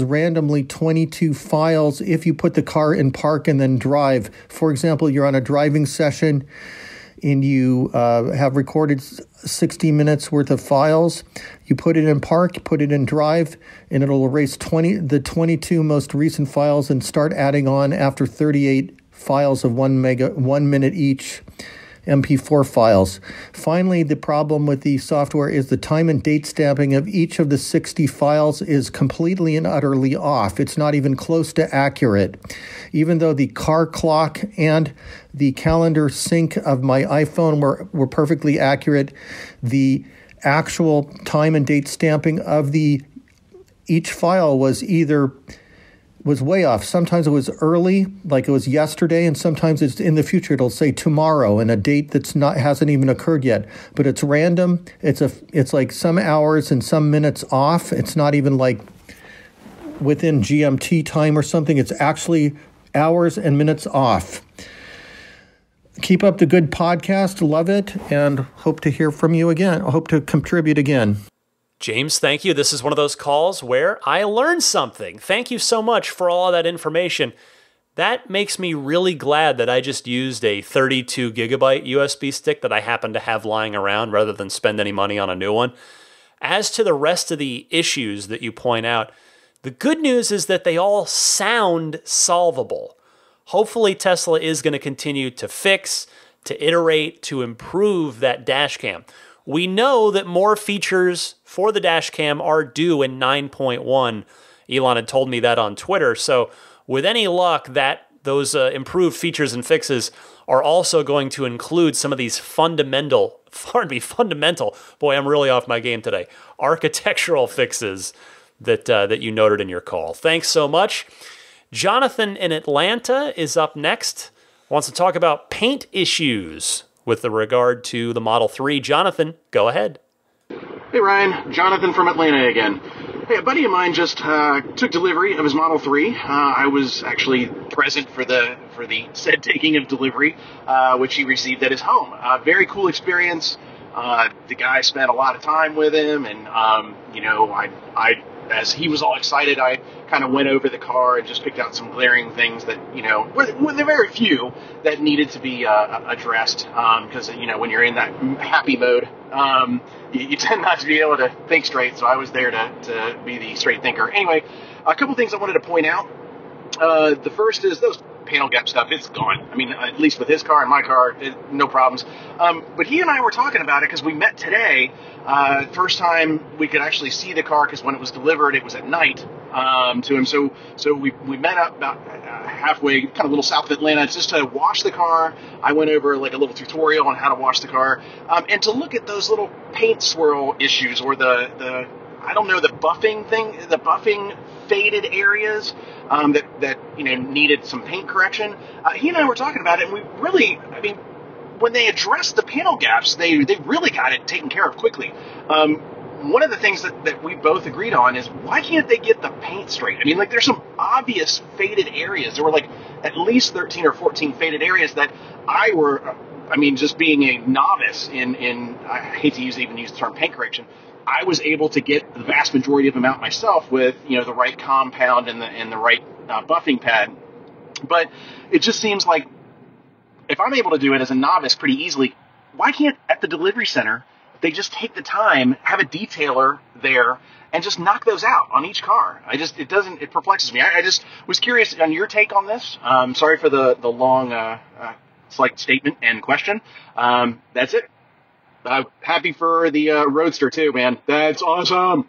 Speaker 9: randomly 22 files if you put the car in park and then drive. For example, you're on a driving session and you have recorded 60 minutes worth of files. You put it in park, put it in drive, and it'll erase the 22 most recent files and start adding on after 38 files of 1 minute each. MP4 files. Finally, the problem with the software is the time and date stamping of each of the 60 files is completely and utterly off. It's not even close to accurate. Even though the car clock and the calendar sync of my iPhone were perfectly accurate, the actual time and date stamping of each file was way off. Sometimes it was early, like it was yesterday, and sometimes it's in the future. It'll say tomorrow and a date hasn't even occurred yet. But it's random. It's like some hours and some minutes off. It's not even like within GMT time or something. It's actually hours and minutes off. Keep up the good podcast. Love it, and hope to hear from you again. I hope to contribute again.
Speaker 1: James, thank you. This is one of those calls where I learned something. Thank you so much for all of that information. That makes me really glad that I just used a 32 gigabyte USB stick that I happen to have lying around rather than spend any money on a new one. As to the rest of the issues that you point out, the good news is that they all sound solvable. Hopefully Tesla is going to continue to fix, to iterate, to improve that dash cam. We know that more features for the dash cam are due in 9.1. Elon had told me that on Twitter. So with any luck, those improved features and fixes are also going to include some of these fundamental, boy, I'm really off my game today, architectural fixes that you noted in your call. Thanks so much. Jonathan in Atlanta is up next, wants to talk about paint issues with regard to the Model 3. Jonathan, go ahead.
Speaker 10: Hey Ryan, Jonathan from Atlanta again. Hey, a buddy of mine just took delivery of his Model 3. I was actually present for the said taking of delivery, which he received at his home. Very cool experience. The guy spent a lot of time with him, and I as he was all excited, I kind of went over the car and just picked out some glaring things that were the very few that needed to be addressed. Because when you're in that happy mode, you tend not to be able to think straight. So I was there to be the straight thinker. Anyway, a couple things I wanted to point out. The first is those panel gap stuff. It's gone. I mean, at least with his car and my car, no problems. But he and I were talking about it because we met today. First time we could actually see the car because when it was delivered, it was at night to him. So we met up about halfway, kind of a little south of Atlanta, just to wash the car. I went over like a little tutorial on how to wash the car and to look at those little paint swirl issues or the buffing faded areas that needed some paint correction. He and I were talking about it, and we really, when they addressed the panel gaps, they really got it taken care of quickly. One of the things that we both agreed on is, why can't they get the paint straight? There's some obvious faded areas. There were at least 13 or 14 faded areas that just being a novice in I hate to even use the term paint correction, I was able to get the vast majority of them out myself with the right compound and the right buffing pad. But it just seems like if I'm able to do it as a novice pretty easily, why can't at the delivery center they just take the time, have a detailer there, and just knock those out on each car? It perplexes me. I just was curious on your take on this. Sorry for the long slight statement and question. That's it. Happy for the Roadster too, man. That's awesome.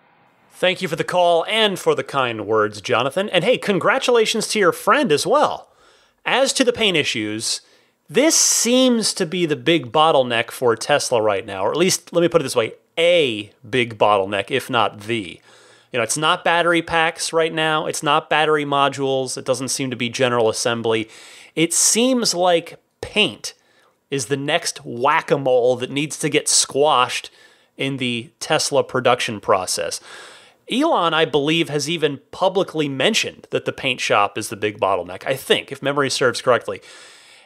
Speaker 1: Thank you for the call and for the kind words, Jonathan. And hey, congratulations to your friend as well. As to the paint issues, this seems to be the big bottleneck for Tesla right now, or at least, let me put it this way, a big bottleneck, if not the. It's not battery packs right now. It's not battery modules. It doesn't seem to be general assembly. It seems like paint is the next whack-a-mole that needs to get squashed in the Tesla production process. Elon, I believe, has even publicly mentioned that the paint shop is the big bottleneck, I think, if memory serves correctly.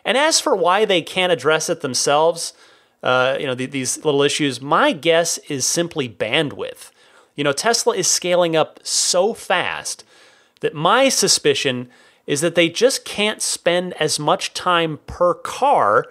Speaker 1: And as for why they can't address it themselves, these little issues, my guess is simply bandwidth. Tesla is scaling up so fast that my suspicion is that they just can't spend as much time per car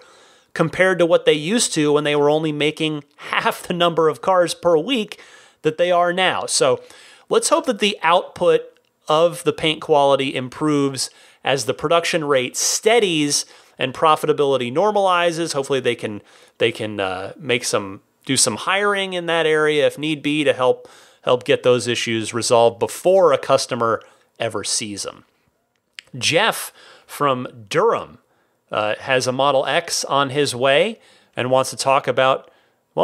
Speaker 1: compared to what they used to when they were only making half the number of cars per week that they are now. So let's hope that the output of the paint quality improves as the production rate steadies and profitability normalizes. Hopefully they can do some hiring in that area if need be to help get those issues resolved before a customer ever sees them. Jeff from Durham has a Model X on his way and wants to talk about,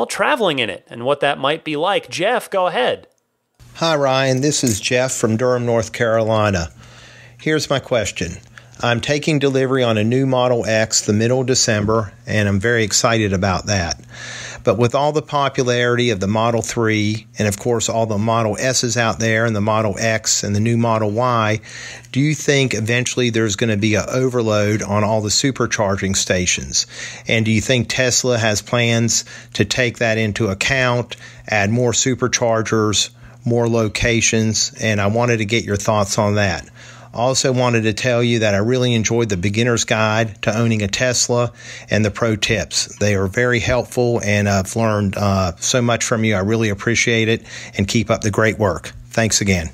Speaker 1: traveling in it and what that might be like. Jeff, go ahead.
Speaker 11: Hi, Ryan. This is Jeff from Durham, North Carolina. Here's my question. I'm taking delivery on a new Model X the middle of December, and I'm very excited about that. But with all the popularity of the Model 3, and of course all the Model S's out there, and the Model X and the new Model Y, do you think eventually there's going to be an overload on all the supercharging stations? And do you think Tesla has plans to take that into account, add more superchargers, more locations? And I wanted to get your thoughts on that. Also wanted to tell you that I really enjoyed the beginner's guide to owning a Tesla and the pro tips. They are very helpful, and I've learned so much from you. I really appreciate it, and keep up the great work. Thanks again.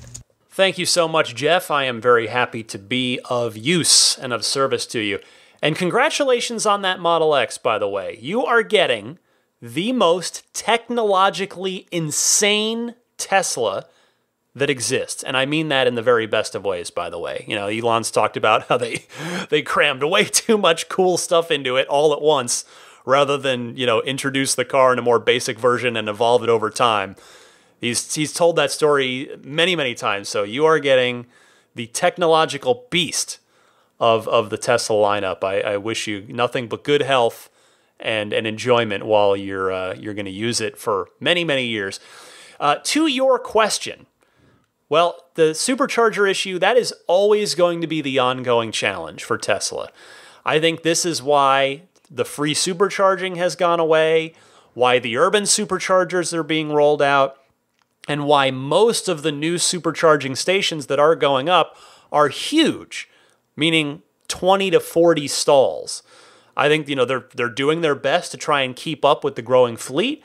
Speaker 1: Thank you so much, Jeff. I am very happy to be of use and of service to you. And congratulations on that Model X, by the way. You are getting the most technologically insane Tesla that exists. And I mean that in the very best of ways, by the way. Elon's talked about how they crammed way too much cool stuff into it all at once, rather than, introduce the car in a more basic version and evolve it over time. He's told that story many, many times. So you are getting the technological beast of the Tesla lineup. I wish you nothing but good health and enjoyment while you're going to use it for many, many years. To your question, Well, the supercharger issue, that is always going to be the ongoing challenge for Tesla. I think this is why the free supercharging has gone away, why the urban superchargers are being rolled out, and why most of the new supercharging stations that are going up are huge, meaning 20 to 40 stalls. I think they're doing their best to try and keep up with the growing fleet.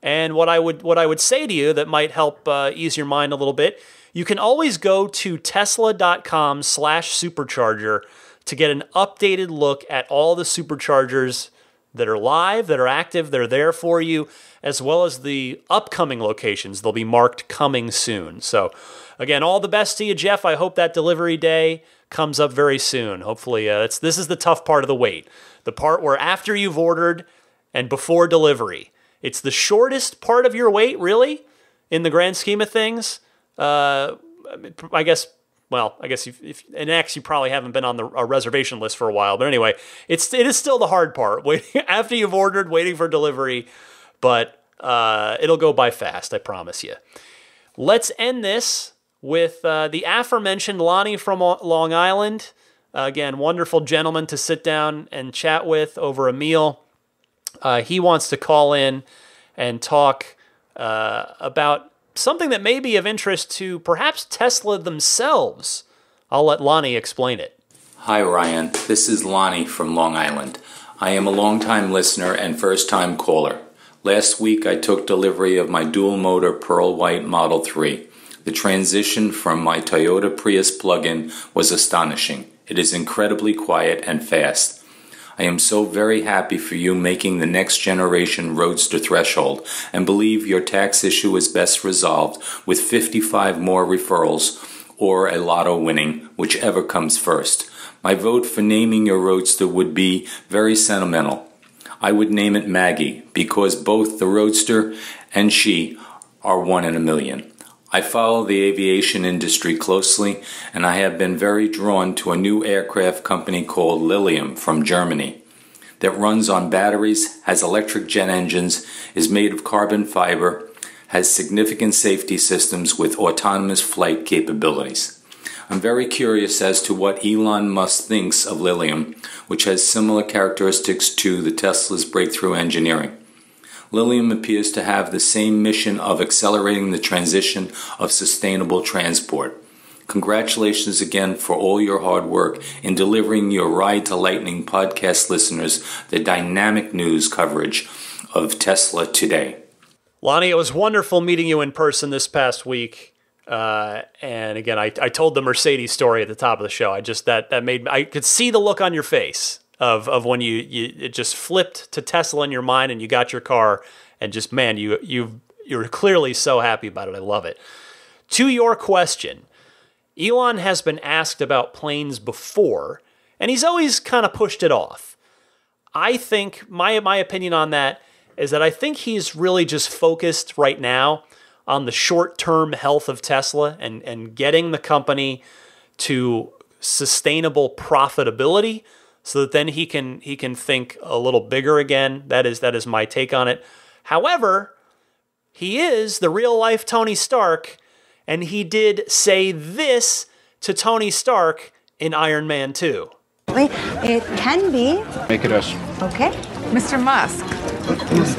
Speaker 1: And what I would say to you that might help ease your mind a little bit, you can always go to tesla.com/supercharger to get an updated look at all the superchargers that are live, that are active, they're there for you, as well as the upcoming locations. They'll be marked coming soon. So again, all the best to you, Jeff. I hope that delivery day comes up very soon. Hopefully, this is the tough part of the wait. The part where after you've ordered and before delivery. It's the shortest part of your wait, really, in the grand scheme of things. I guess if in X you probably haven't been on a reservation list for a while, but anyway, it is still the hard part. Waiting after you've ordered, waiting for delivery, but it'll go by fast, I promise you. Let's end this with the aforementioned Lonnie from Long Island. Again, wonderful gentleman to sit down and chat with over a meal. He wants to call in and talk about something that may be of interest to perhaps Tesla themselves. I'll let Lonnie explain it.
Speaker 12: Hi, Ryan. This is Lonnie from Long Island. I am a long-time listener and first-time caller. Last week, I took delivery of my dual-motor Pearl White Model 3. The transition from my Toyota Prius plug-in was astonishing. It is incredibly quiet and fast. I am so very happy for you making the next generation Roadster threshold and believe your tax issue is best resolved with 55 more referrals or a lotto winning, whichever comes first. My vote for naming your Roadster would be very sentimental. I would name it Maggie because both the Roadster and she are 1 in a million. I follow the aviation industry closely, and I have been very drawn to a new aircraft company called Lilium from Germany that runs on batteries, has electric jet engines, is made of carbon fiber, has significant safety systems with autonomous flight capabilities. I'm very curious as to what Elon Musk thinks of Lilium, which has similar characteristics to the Tesla's breakthrough engineering. Lilium appears to have the same mission of accelerating the transition of sustainable transport. Congratulations again for all your hard work in delivering your Ride to Lightning podcast listeners the dynamic news coverage of Tesla today.
Speaker 1: Lonnie, it was wonderful meeting you in person this past week. And again, I told the Mercedes story at the top of the show. I could see the look on your face of when it just flipped to Tesla in your mind and you got your car and just, man, you're clearly so happy about it. I love it. To your question, Elon has been asked about planes before, and he's always kind of pushed it off. I think my opinion on that is that I think he's really just focused right now on the short-term health of Tesla and getting the company to sustainable profitability, so that then he can think a little bigger again. That is my take on it. However, he is the real life Tony Stark, and he did say this to Tony Stark in Iron Man 2.
Speaker 13: It can be.
Speaker 14: Make it us.
Speaker 13: Okay. Mr. Musk,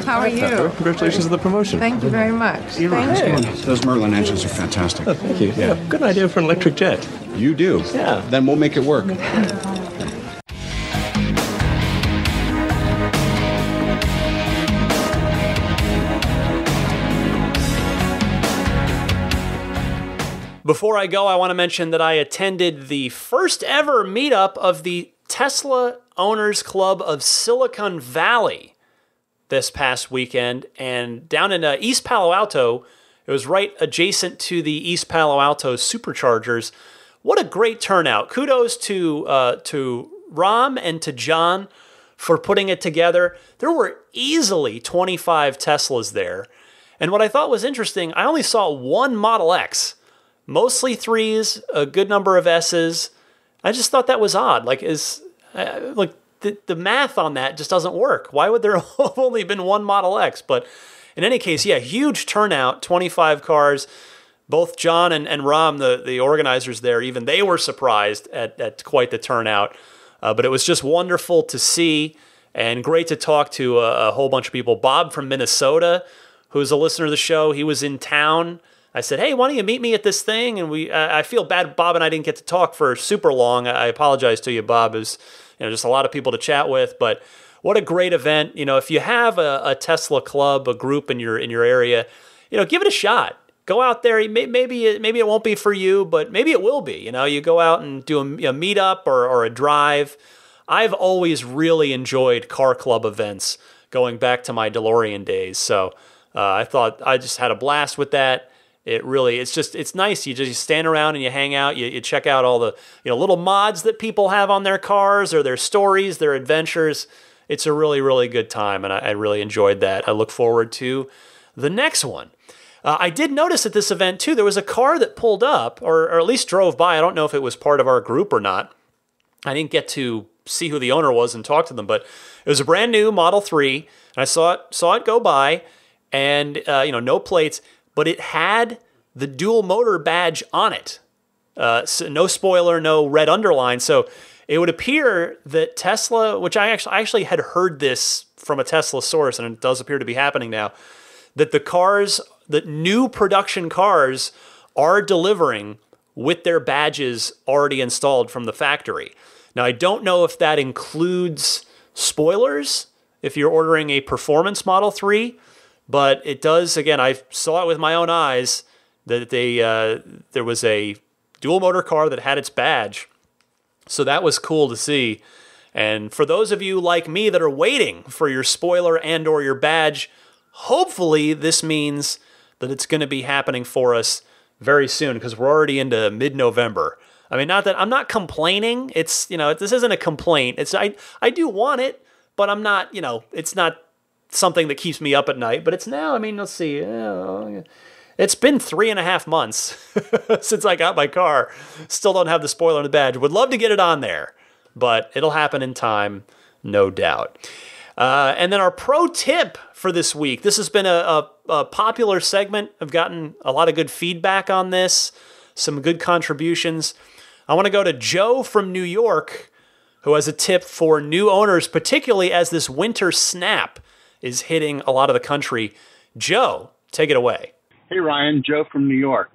Speaker 13: how are you?
Speaker 14: Congratulations on the promotion.
Speaker 13: Thank you very much.
Speaker 14: Thank you. Those Merlin engines are fantastic.
Speaker 15: Oh, thank you. Yeah, good idea for an electric jet.
Speaker 14: You do?
Speaker 15: Yeah.
Speaker 14: Then we'll make it work.
Speaker 1: Before I go, I want to mention that I attended the first ever meetup of the Tesla Owners Club of Silicon Valley this past weekend, and down in East Palo Alto. It was right adjacent to the East Palo Alto superchargers. What a great turnout. Kudos to Ram and to John for putting it together. There were easily 25 Teslas there. And what I thought was interesting, I only saw one Model X. Mostly 3s, a good number of S's. I just thought that was odd. The math on that just doesn't work. Why would there have only been one Model X? But in any case, yeah, huge turnout, 25 cars. both John and Ram, the organizers there, even they were surprised at quite the turnout. But it was just wonderful to see and great to talk to a whole bunch of people. Bob from Minnesota, who's a listener of the show, he was in town. I said, hey, why don't you meet me at this thing? And I feel bad Bob and I didn't get to talk for super long. I apologize to you, Bob. It was just a lot of people to chat with. But what a great event. If you have a Tesla club, a group in your area, give it a shot. Go out there. Maybe it won't be for you, but maybe it will be. You go out and do a meetup or a drive. I've always really enjoyed car club events going back to my DeLorean days. So I thought I just had a blast with that. It's nice. You just stand around and you hang out. You check out all the little mods that people have on their cars or their stories, their adventures. It's a really, really good time, and I really enjoyed that. I look forward to the next one. I did notice at this event, too, there was a car that pulled up, or at least drove by. I don't know if it was part of our group or not. I didn't get to see who the owner was and talk to them, but it was a brand new Model 3, and I saw it go by, and no plates, but it had the dual motor badge on it. So no spoiler, no red underline. So it would appear that Tesla, which I actually had heard this from a Tesla source, and it does appear to be happening now, that new production cars are delivering with their badges already installed from the factory. Now, I don't know if that includes spoilers, if you're ordering a performance Model 3, but it does. Again, I saw it with my own eyes that there was a dual motor car that had its badge. So that was cool to see. And for those of you like me that are waiting for your spoiler and or your badge, hopefully this means that it's going to be happening for us very soon, because we're already into mid-November. I mean, not that I'm not complaining. It's, this isn't a complaint. I do want it, but I'm not, it's not something that keeps me up at night. But it's now, let's see. It's been 3.5 months since I got my car. Still don't have the spoiler and the badge. Would love to get it on there, but it'll happen in time, no doubt. And then our pro tip for this week. This has been a popular segment. I've gotten a lot of good feedback on this, some good contributions. I want to go to Joe from New York, who has a tip for new owners, particularly as this winter snap is hitting a lot of the country. Joe, take it away.
Speaker 16: Hey, Ryan, Joe from New York.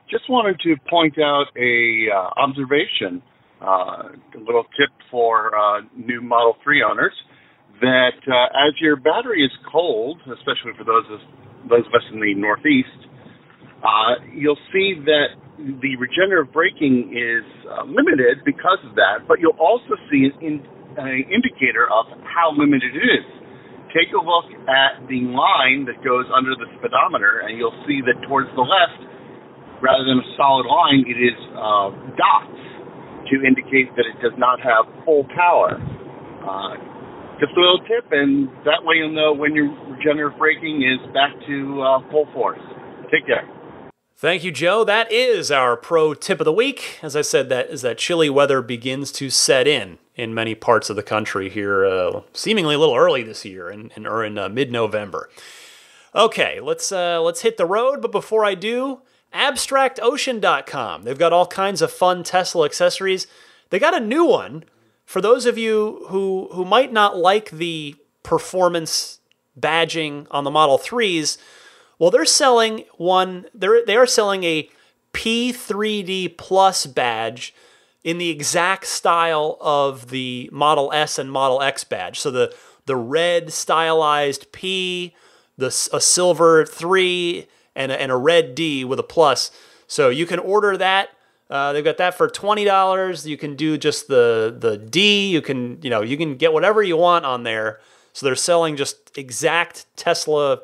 Speaker 16: Just wanted to point out a observation, a little tip for new Model 3 owners, that as your battery is cold, especially for those of us in the Northeast, you'll see that the regenerative braking is limited because of that, but you'll also see an indicator of how limited it is. Take a look at the line that goes under the speedometer, and you'll see that towards the left, rather than a solid line, it is dots to indicate that it does not have full power. Just a little tip, and that way you'll know when your regenerative braking is back to full force. Take care.
Speaker 1: Thank you, Joe. That is our pro tip of the week. As I said, that chilly weather begins to set in many parts of the country here, seemingly a little early this year, in mid-November. Okay, let's hit the road. But before I do, AbstractOcean.com. They've got all kinds of fun Tesla accessories. They got a new one for those of you who might not like the performance badging on the Model 3s. Well, they're selling one. They are selling a P3D Plus badge in the exact style of the Model S and Model X badge. So the red stylized P, a silver 3, and a red D with a plus. So you can order that. They've got that for $20. You can do just the D. You can get whatever you want on there. So they're selling just exact Tesla.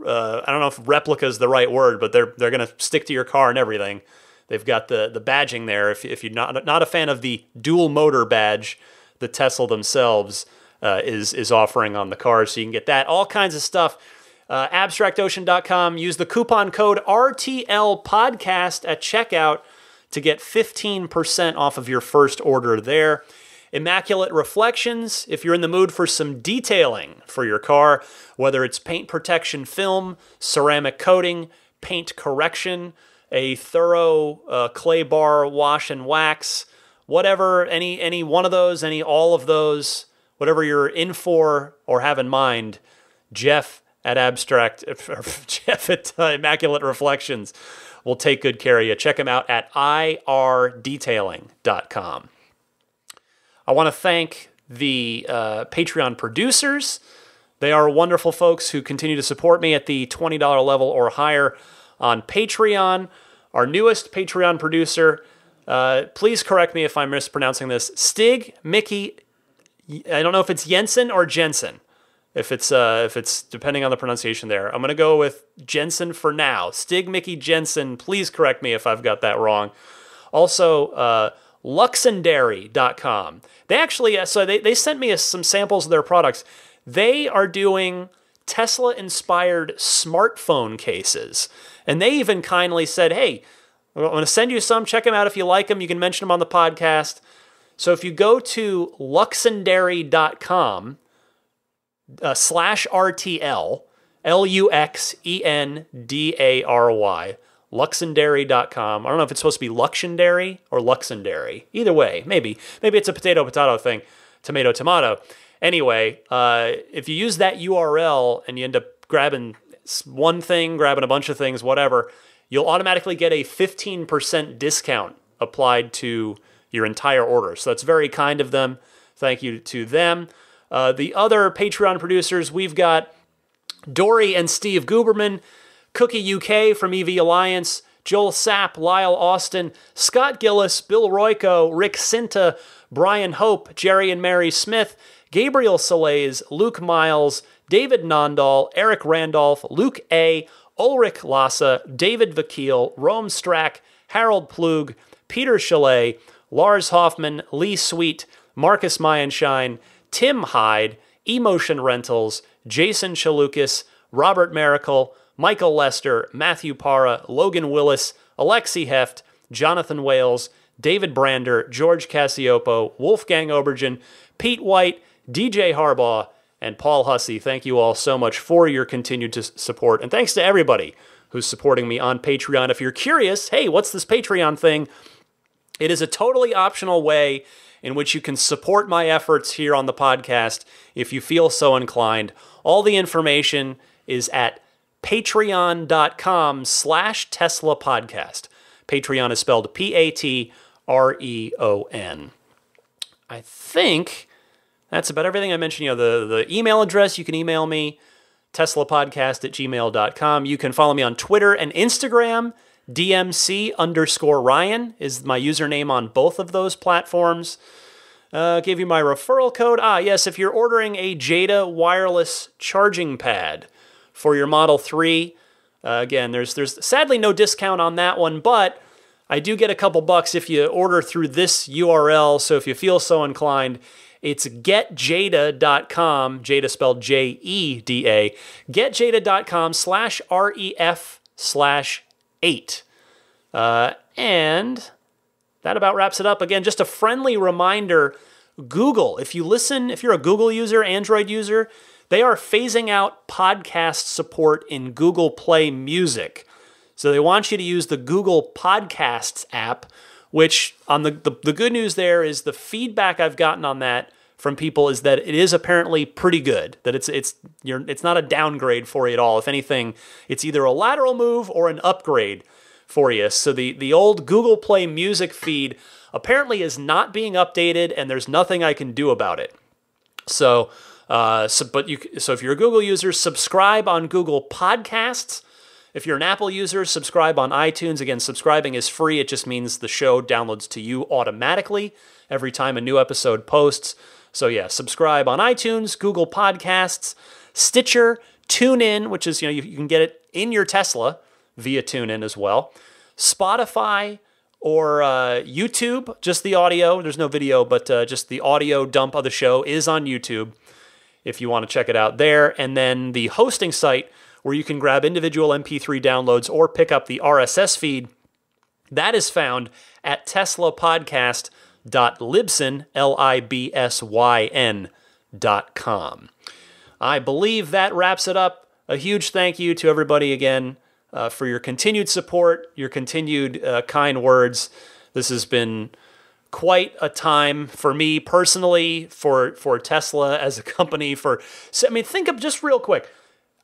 Speaker 1: I don't know if replica is the right word, but they're going to stick to your car and everything. They've got the badging there. If you're not a fan of the dual motor badge that Tesla themselves is offering on the cars, so you can get that. All kinds of stuff. AbstractOcean.com. Use the coupon code RTLPodcast at checkout to get 15% off of your first order there. Immaculate Reflections, if you're in the mood for some detailing for your car, whether it's paint protection film, ceramic coating, paint correction, a thorough clay bar wash and wax, whatever, any one of those, all of those, whatever you're in for or have in mind, Jeff at Immaculate Reflections will take good care of you. Check him out at irdetailing.com. I want to thank the Patreon producers. They are wonderful folks who continue to support me at the $20 level or higher on Patreon. Our newest Patreon producer, please correct me if I'm mispronouncing this, Stig Mickey, I don't know if it's Jensen or Jensen, if it's depending on the pronunciation there. I'm going to go with Jensen for now. Stig Mickey Jensen, please correct me if I've got that wrong. Also, Luxendary.com. They actually, they sent me some samples of their products. They are doing Tesla-inspired smartphone cases. And they even kindly said, hey, I'm going to send you some. Check them out if you like them. You can mention them on the podcast. So if you go to luxendary.com /RTL, LUXENDARY, luxendary.com. I don't know if it's supposed to be Luxendary or Luxendary. Either way, maybe it's a potato thing, tomato. Anyway, if you use that URL and you end up grabbing one thing, grabbing a bunch of things, whatever, you'll automatically get a 15% discount applied to your entire order. So that's very kind of them. Thank you to them. The other Patreon producers, we've got Dory and Steve Guberman, Cookie UK from EV Alliance, Joel Sapp, Lyle Austin, Scott Gillis, Bill Royko, Rick Cinta, Brian Hope, Jerry and Mary Smith, Gabriel Salays, Luke Miles, David Nondahl, Eric Randolph, Luke A., Ulrich Lassa, David Vakil, Rome Strack, Harold Plug, Peter Chalet, Lars Hoffman, Lee Sweet, Marcus Mayenshine, Tim Hyde, Emotion Rentals, Jason Chalukas, Robert Miracle, Michael Lester, Matthew Para, Logan Willis, Alexi Heft, Jonathan Wales, David Brander, George Cassiopo, Wolfgang Obergen, Pete White, DJ Harbaugh, and Paul Hussey. Thank you all so much for your continued support. And thanks to everybody who's supporting me on Patreon. If you're curious, hey, what's this Patreon thing? It is a totally optional way in which you can support my efforts here on the podcast if you feel so inclined. All the information is at patreon.com/Tesla podcast. Patreon is spelled Patreon. I think that's about everything I mentioned. You know, the email address, you can email me, teslapodcast@gmail.com. You can follow me on Twitter and Instagram. DMC_Ryan is my username on both of those platforms. Gave you my referral code. Yes, if you're ordering a Jada wireless charging pad for your Model 3, again, there's sadly no discount on that one, but I do get a couple bucks if you order through this URL, so if you feel so inclined, it's getjada.com, Jada spelled Jeda, getjada.com/ref/8. And that about wraps it up. Again, just a friendly reminder, Google, if you're a Google user, Android user, they are phasing out podcast support in Google Play Music. So they want you to use the Google Podcasts app, which on the good news there is the feedback I've gotten on that from people is that it is apparently pretty good, that it's not a downgrade for you at all. If anything, it's either a lateral move or an upgrade for you. So the old Google Play Music feed apparently is not being updated, and there's nothing I can do about it. So if you're a Google user, subscribe on Google Podcasts. If you're an Apple user, subscribe on iTunes. Again, subscribing is free. It just means the show downloads to you automatically every time a new episode posts. So yeah, subscribe on iTunes, Google Podcasts, Stitcher, TuneIn, which is, you can get it in your Tesla via TuneIn as well, Spotify or YouTube, just the audio. There's no video, but just the audio dump of the show is on YouTube if you want to check it out there. And then the hosting site where you can grab individual MP3 downloads or pick up the RSS feed, that is found at teslapodcast.libsyn.com. I believe that wraps it up. A huge thank you to everybody again for your continued support, your continued kind words. This has been quite a time for me personally, for Tesla as a company. Think of just real quick.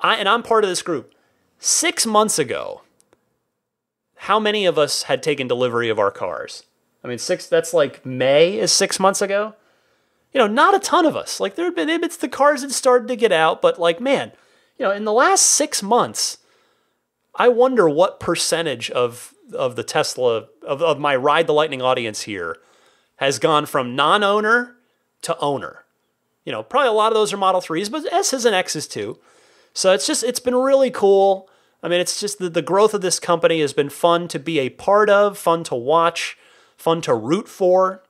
Speaker 1: I'm part of this group. 6 months ago, how many of us had taken delivery of our cars? That's like May is 6 months ago. Not a ton of us. Like, it's the cars that started to get out, but like, man, in the last 6 months, I wonder what percentage of the Tesla, of my Ride the Lightning audience here has gone from non-owner to owner. Probably a lot of those are Model 3s, but S's and X's too. So it's been really cool. It's just the growth of this company has been fun to be a part of, fun to watch, fun to root for.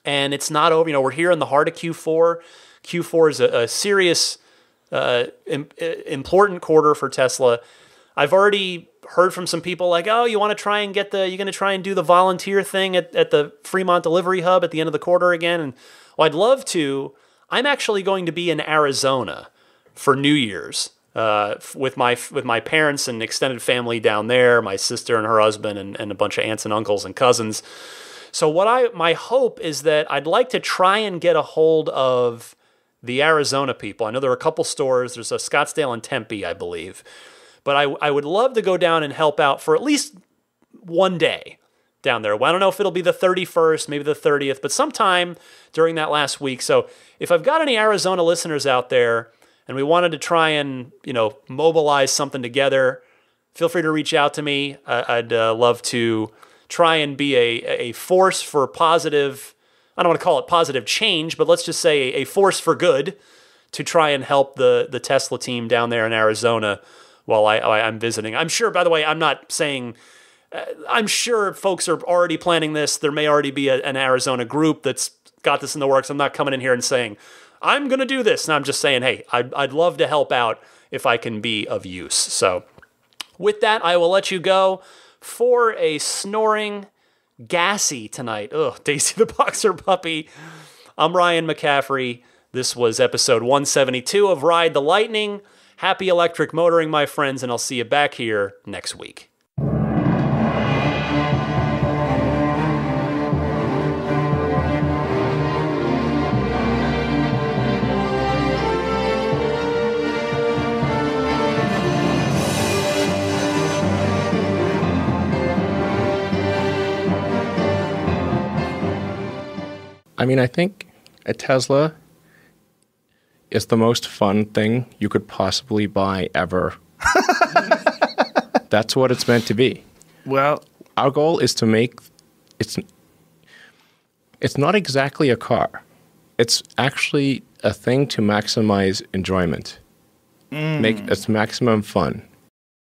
Speaker 1: And it's not over. We're here in the heart of Q4. Q4 is a serious, important quarter for Tesla. I've already heard from some people like, oh, you're going to try and do the volunteer thing at the Fremont Delivery Hub at the end of the quarter again. And I'd love to. I'm actually going to be in Arizona for New Year's with my parents and extended family down there, my sister and her husband and a bunch of aunts and uncles and cousins. So my hope is that I'd like to try and get a hold of the Arizona people. I know there are a couple stores. There's a Scottsdale and Tempe, I believe. But I would love to go down and help out for at least one day down there. Well, I don't know if it'll be the 31st, maybe the 30th, but sometime during that last week. So if I've got any Arizona listeners out there and we wanted to try and, mobilize something together, feel free to reach out to me. I'd love to try and be a force for positive, I don't want to call it positive change, but let's just say a force for good to try and help the Tesla team down there in Arizona while I'm visiting. I'm sure, by the way, I'm not saying, I'm sure folks are already planning this. There may already be an Arizona group that's got this in the works. I'm not coming in here and saying, I'm going to do this. And I'm just saying, hey, I'd love to help out if I can be of use. So with that, I will let you go for a snoring gassy tonight. Ugh, Daisy the Boxer Puppy. I'm Ryan McCaffrey. This was episode 172 of Ride the Lightning. Happy electric motoring, my friends, and I'll see you back here next week.
Speaker 17: I think a Tesla is the most fun thing you could possibly buy ever. That's what it's meant to be.
Speaker 15: Well,
Speaker 17: our goal is to make it's not exactly a car. It's actually a thing to maximize enjoyment. Make its maximum fun.